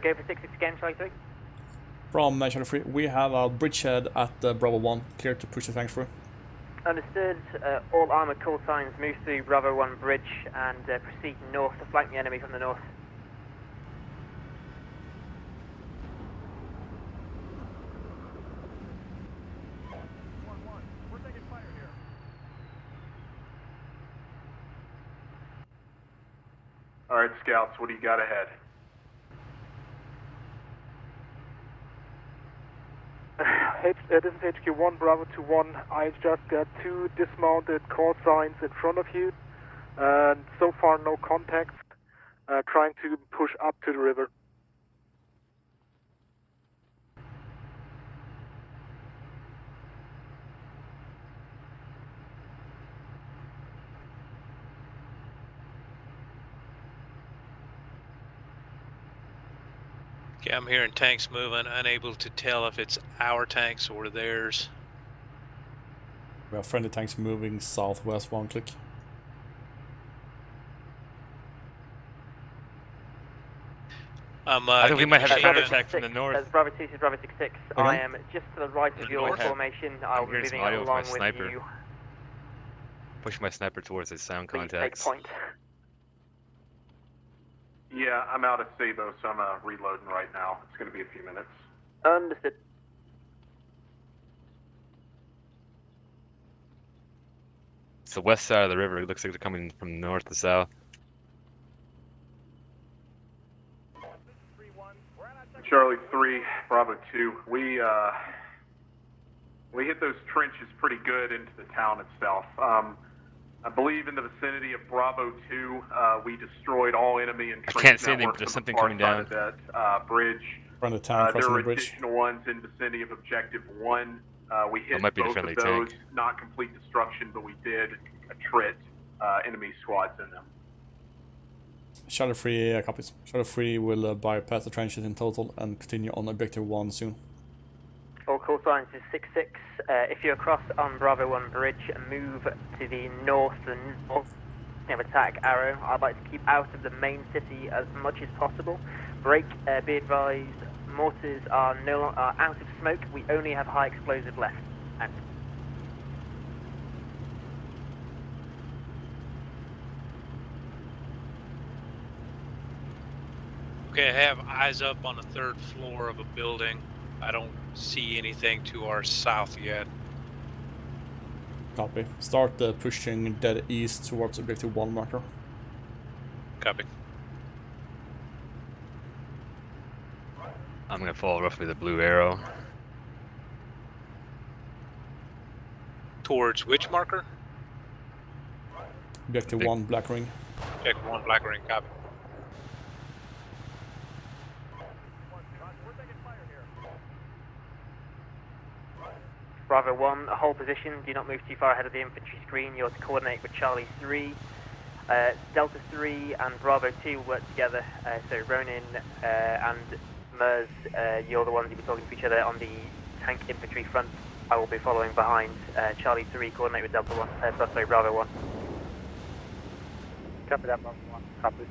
Go for 6 again, Charlie 3. From Shadow 3, we have a bridgehead at Bravo 1, clear to push the tanks through. Understood. All armoured call signs move through Bravo 1 bridge and proceed north to flank the enemy from the north. All right, Scouts, what do you got ahead? This is HQ1, Bravo 2-1. I just got 2 dismounted call signs in front of you. And so far, no contacts. Trying to push up to the river. Okay, I'm hearing tanks moving, unable to tell if it's our tanks or theirs. We have friendly tanks moving southwest 1 click. I think we might have a counterattack from the north. That's Bravo 2 to Bravo 6-6. I am just to the right of your formation. I'll be moving along with you. Push my sniper towards the sound Please contacts. take point. Yeah, I'm out of Sabo, so I'm reloading right now. It's going to be a few minutes. Understood. It's the west side of the river. It looks like they're coming from north to south. Charlie 3, Bravo 2. We hit those trenches pretty good into the town itself. I believe in the vicinity of Bravo 2, we destroyed all enemy and trench I can't see anything, network but there's on something the far coming side down. of that bridge. From the town, There crossing were the bridge. additional ones in vicinity of Objective 1. We hit might be the both friendly of those. tank. Not complete destruction, but we did attrit enemy squads in them. Shadow 3 copies. Shadow 3 will bypass the trenches in total and continue on objective 1 soon. All call signs is 6-6. If you're across on Bravo 1 bridge, move to the north and north of attack arrow. I'd like to keep out of the main city as much as possible. Break, be advised, mortars are out of smoke. We only have high explosive left. Out. Okay, I have eyes up on the 3rd floor of a building. I don't see anything to our south yet. Copy. Start pushing dead east towards objective 1 marker. Copy. I'm gonna follow roughly the blue arrow. Towards which marker? Objective 1 black ring. Objective 1 black ring, copy. Bravo 1, hold position, do not move too far ahead of the infantry screen. You're to coordinate with Charlie 3. Delta 3 and Bravo 2 will work together. So Ronin and Mers, you're the ones you'll be talking to each other on the tank infantry front. I will be following behind. Charlie 3, coordinate with Delta 1, sorry, Bravo 1. Copy that, Bravo 1. Copy.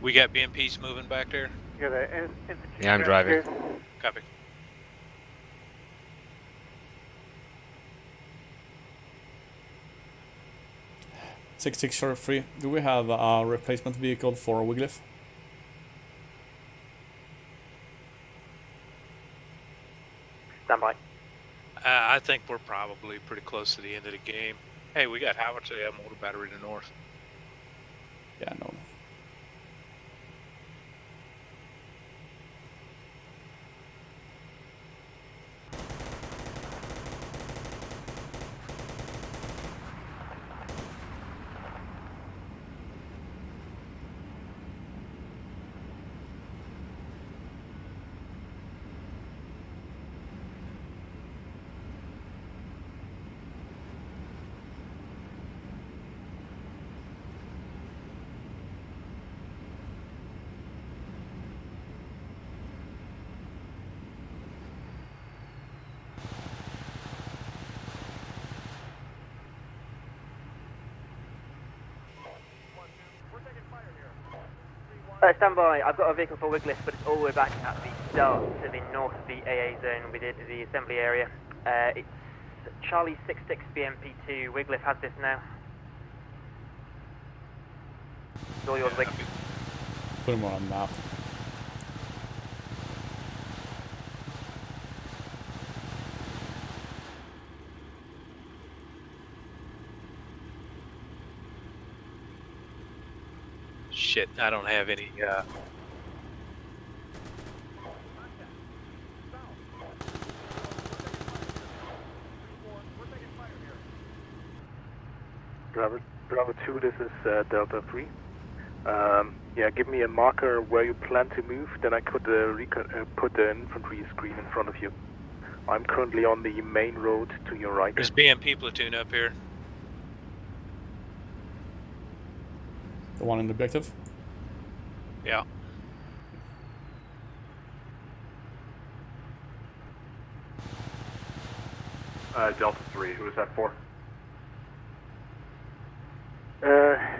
We got BMPs moving back there. Yeah, I'm driving. Copy. Six short 3. Do we have a replacement vehicle for Wiglif? Stand by. I think we're probably pretty close to the end of the game. Hey, we got howitzer motor battery to the north. Yeah, no. Stand by. I've got a vehicle for Wiglif, but it's all the way back at the start to the north of the AA zone within the assembly area. It's Charlie 66 BMP2. Wiglif has this now. It's all yours, Wiglif. Put him on a map. Shit, I don't have any. Bravo 2, this is Delta 3. Yeah, give me a marker where you plan to move, then I could put the infantry screen in front of you. I'm currently on the main road to your right. There's BMP platoon up here. The one in the objective? Yeah. Delta 3, who is that for?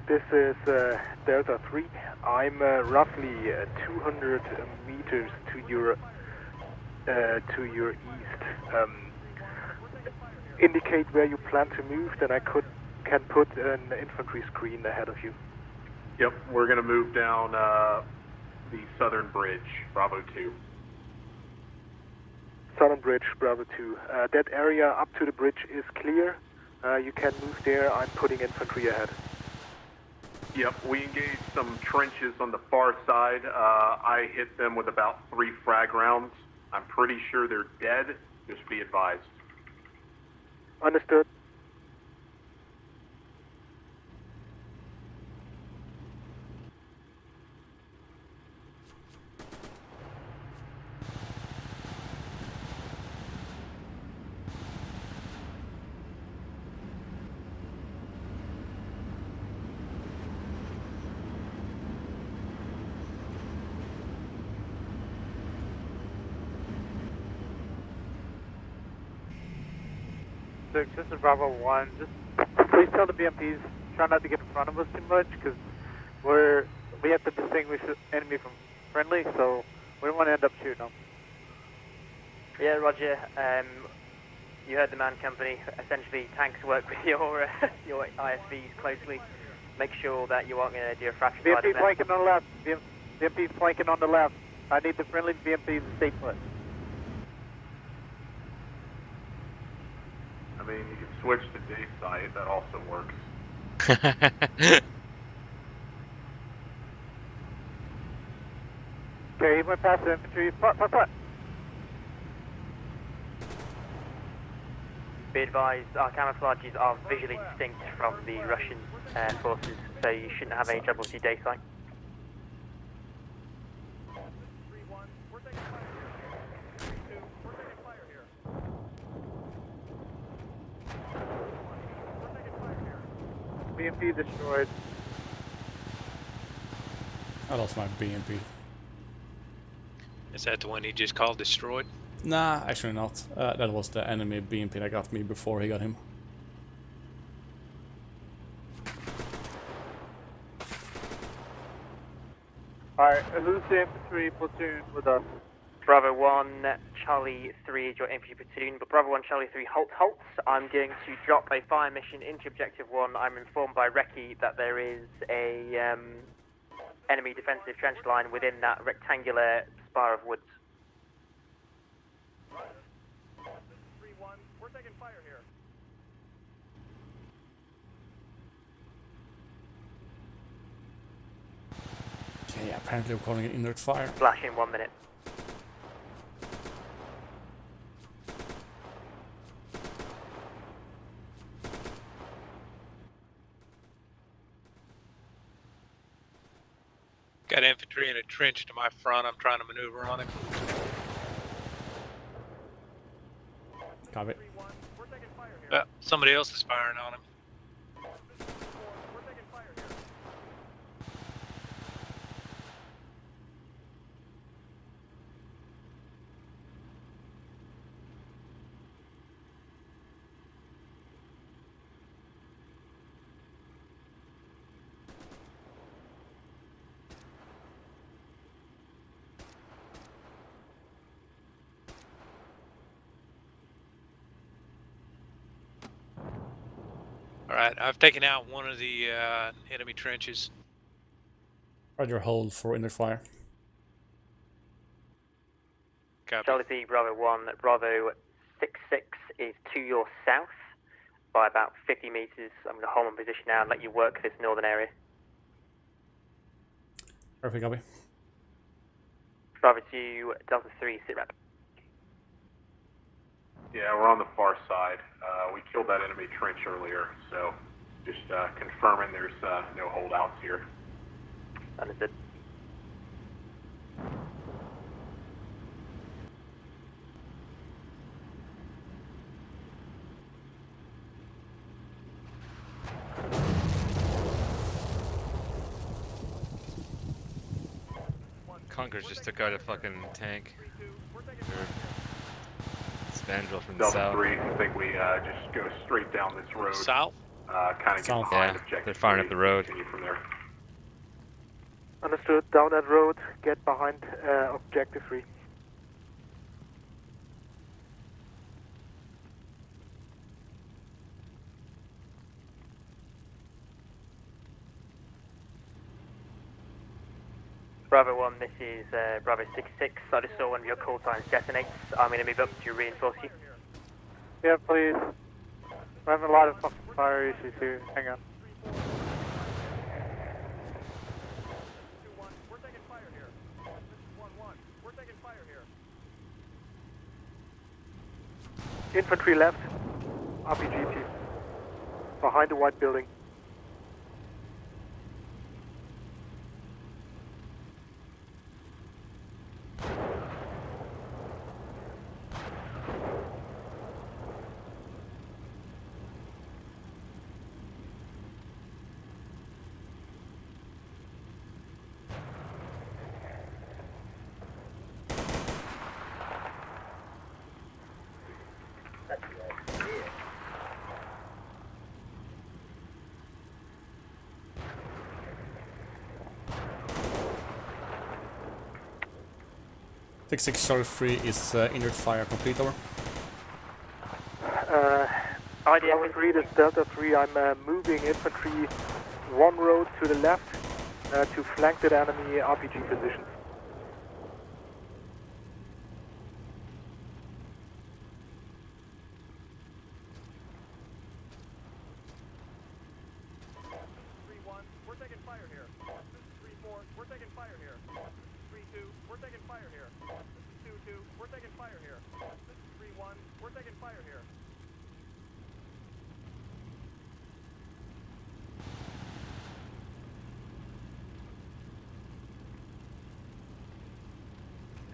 This is Delta 3. I'm roughly 200 meters to your east. Indicate where you plan to move, then I can put an infantry screen ahead of you. Yep, we're going to move down the southern bridge, Bravo 2. Southern bridge, Bravo 2. That area up to the bridge is clear. You can move there. I'm putting infantry ahead. Yep, we engaged some trenches on the far side. I hit them with about 3 frag rounds. I'm pretty sure they're dead. Just be advised. Understood. This is Bravo 1. Just please tell the BMPs, try not to get in front of us too much, because we have to distinguish enemy from friendly, so we don't want to end up shooting them. Yeah, Roger. You heard the man company. Essentially, tanks work with your ISVs closely. Make sure that you aren't going to do a fraction. BMP flanking on the left. BMP flanking on the left. I need the friendly BMPs to stay put. I mean, you can switch to day sight. That also works. Okay, he went past the infantry. Front. Be advised, our camouflages are visually distinct from the Russian forces, so you shouldn't have any trouble with your day sight. BMP destroyed. I lost my BMP. Is that the one he just called destroyed? Nah, actually not. That was the enemy BMP that got me before he got him. Alright, who's the infantry platoon with us? Bravo 1, Charlie 3 is your infantry platoon, but Bravo 1, Charlie 3, halts. I'm going to drop a fire mission into Objective 1. I'm informed by Recce that there is a enemy defensive trench line within that rectangular spire of woods. We're taking fire here. Okay, yeah, apparently we're calling it inert fire. Flash in 1 minute. Got infantry in a trench to my front. I'm trying to maneuver on him. Copy. Somebody else is firing on him. Alright, I've taken out one of the enemy trenches. Roger, hold for inert fire. Copy. Charlie 3, Bravo 1, Bravo 66 is to your south by about 50 meters. I'm going to hold my position now and let you work this northern area. Perfect, copy. Bravo 2, Delta 3, sit rep. Yeah, we're on the far side. We killed that enemy trench earlier, so just confirming there's no holdouts here. Understood. Conkers just took out a fucking tank. Spandrel from the Delta south. 3, I think we just go straight down this road. South? Kind of get South. behind Yeah, objective. they're firing 3 up the road. Continue from there. Understood. Down that road, get behind Objective 3. Bravo 1, this is Bravo 66. I just saw one of your call signs detonates. I'm going to move up to reinforce you. Yeah, please. We're having a lot of fucking fire issues here. Hang on. Infantry left. RPG team. Behind the white building. Six Charlie 3 is inert fire complete, over. Bravo 3, this Delta 3, I'm moving infantry one road to the left to flank that enemy RPG positions. We're taking fire here. This is 3-4, we're taking fire here. This is 3-2, we're taking fire here. This is 2-2, we're taking fire here. This is 3-1, we're taking fire here.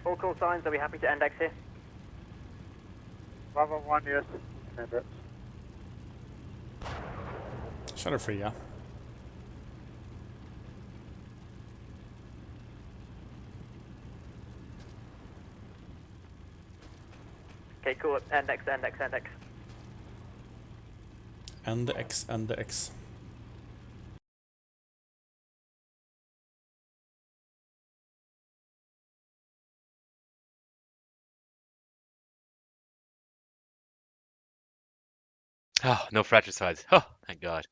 All call signs, are we happy to index here? Bravo 1, yes. And Charlie 3, yeah. Okay, cool. End X, end X, end X. And the X, and the X. Oh, no fratricides. Oh, thank God.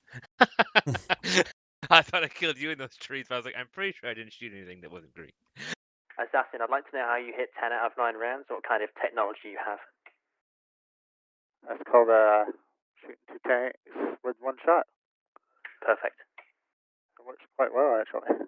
I thought I killed you in those trees, but I was like, I'm pretty sure I didn't shoot anything that wasn't green. Assassin, I'd like to know how you hit 10 out of 9 rounds, what kind of technology you have. That's called shooting 2 tanks with 1 shot. Perfect. It works quite well, actually.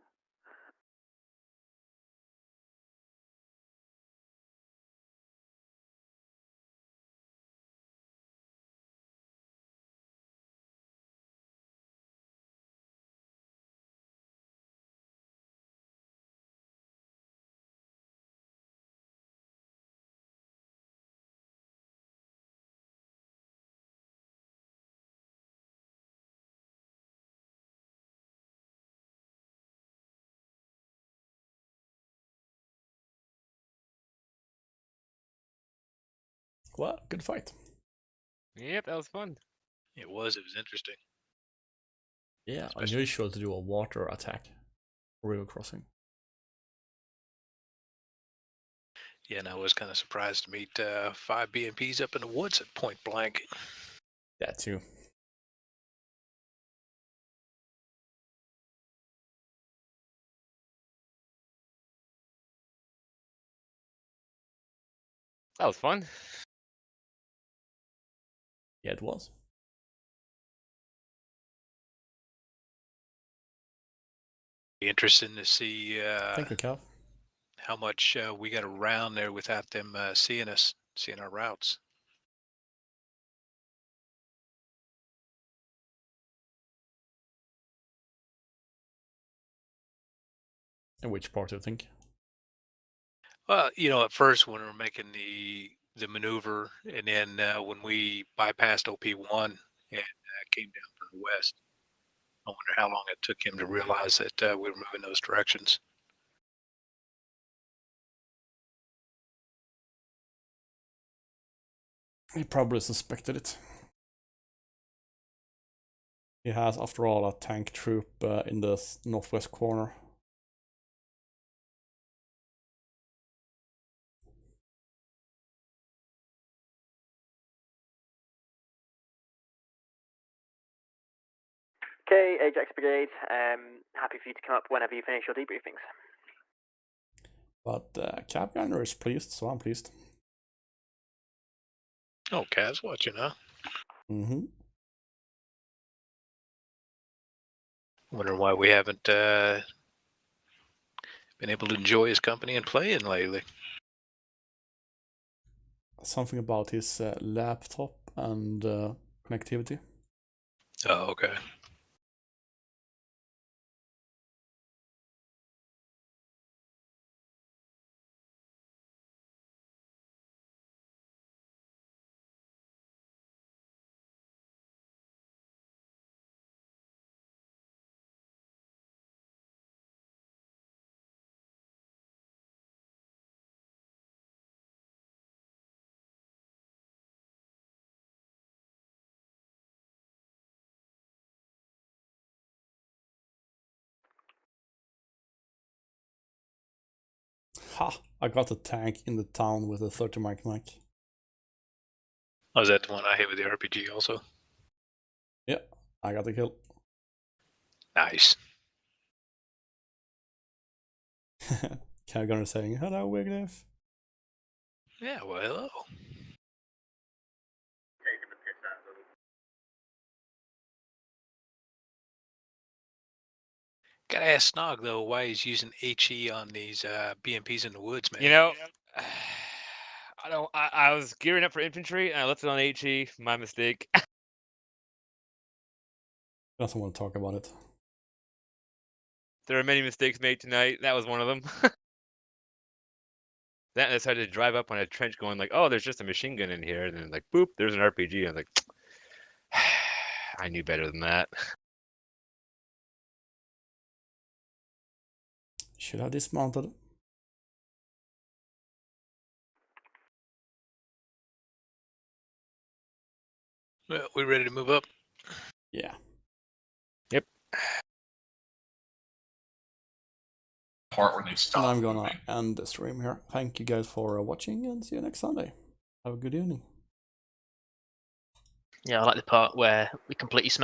Well, good fight. Yep, that was fun. It was interesting. Yeah, Especially- unusual to do a water attack. River crossing. Yeah, and I was kind of surprised to meet 5 BMPs up in the woods at point blank. That too. That was fun. Yeah, it was. Interesting to see Thank you, Cal. how much we got around there without them seeing us, seeing our routes. And which part do you think? Well, at first when we were making the maneuver, and then when we bypassed OP1 and came down from the west, I wonder how long it took him to realize that we were moving those directions. He probably suspected it. He has, after all, a tank troop in the northwest corner. Okay, Ajax Brigade, happy for you to come up whenever you finish your debriefings. But Cab Gunner is pleased, so I'm pleased. Oh, Kaz watching, huh? Mm-hmm. Wonder why we haven't been able to enjoy his company and playing lately. Something about his laptop and connectivity. Oh, okay. Ha! I got a tank in the town with a 30 mic mic. Oh, is that the one I hit with the RPG also? Yeah, I got the kill. Nice. Cab Gunner saying, hello, Wiglif. Yeah, well, hello. Gotta ask Snog though why he's using HE on these BMPs in the woods, man. You know, I was gearing up for infantry and I left it on HE. My mistake. Doesn't want to talk about it. There are many mistakes made tonight. That was one of them. Then I decided to drive up on a trench going like, oh, there's just a machine gun in here. And then like, boop, there's an RPG. I was like, I knew better than that. Should have dismounted. Well, we ready to move up? Yeah. Yep. Part where they stop. And I'm gonna end the stream here. Thank you guys for watching, and see you next Sunday. Have a good evening. Yeah, I like the part where we completely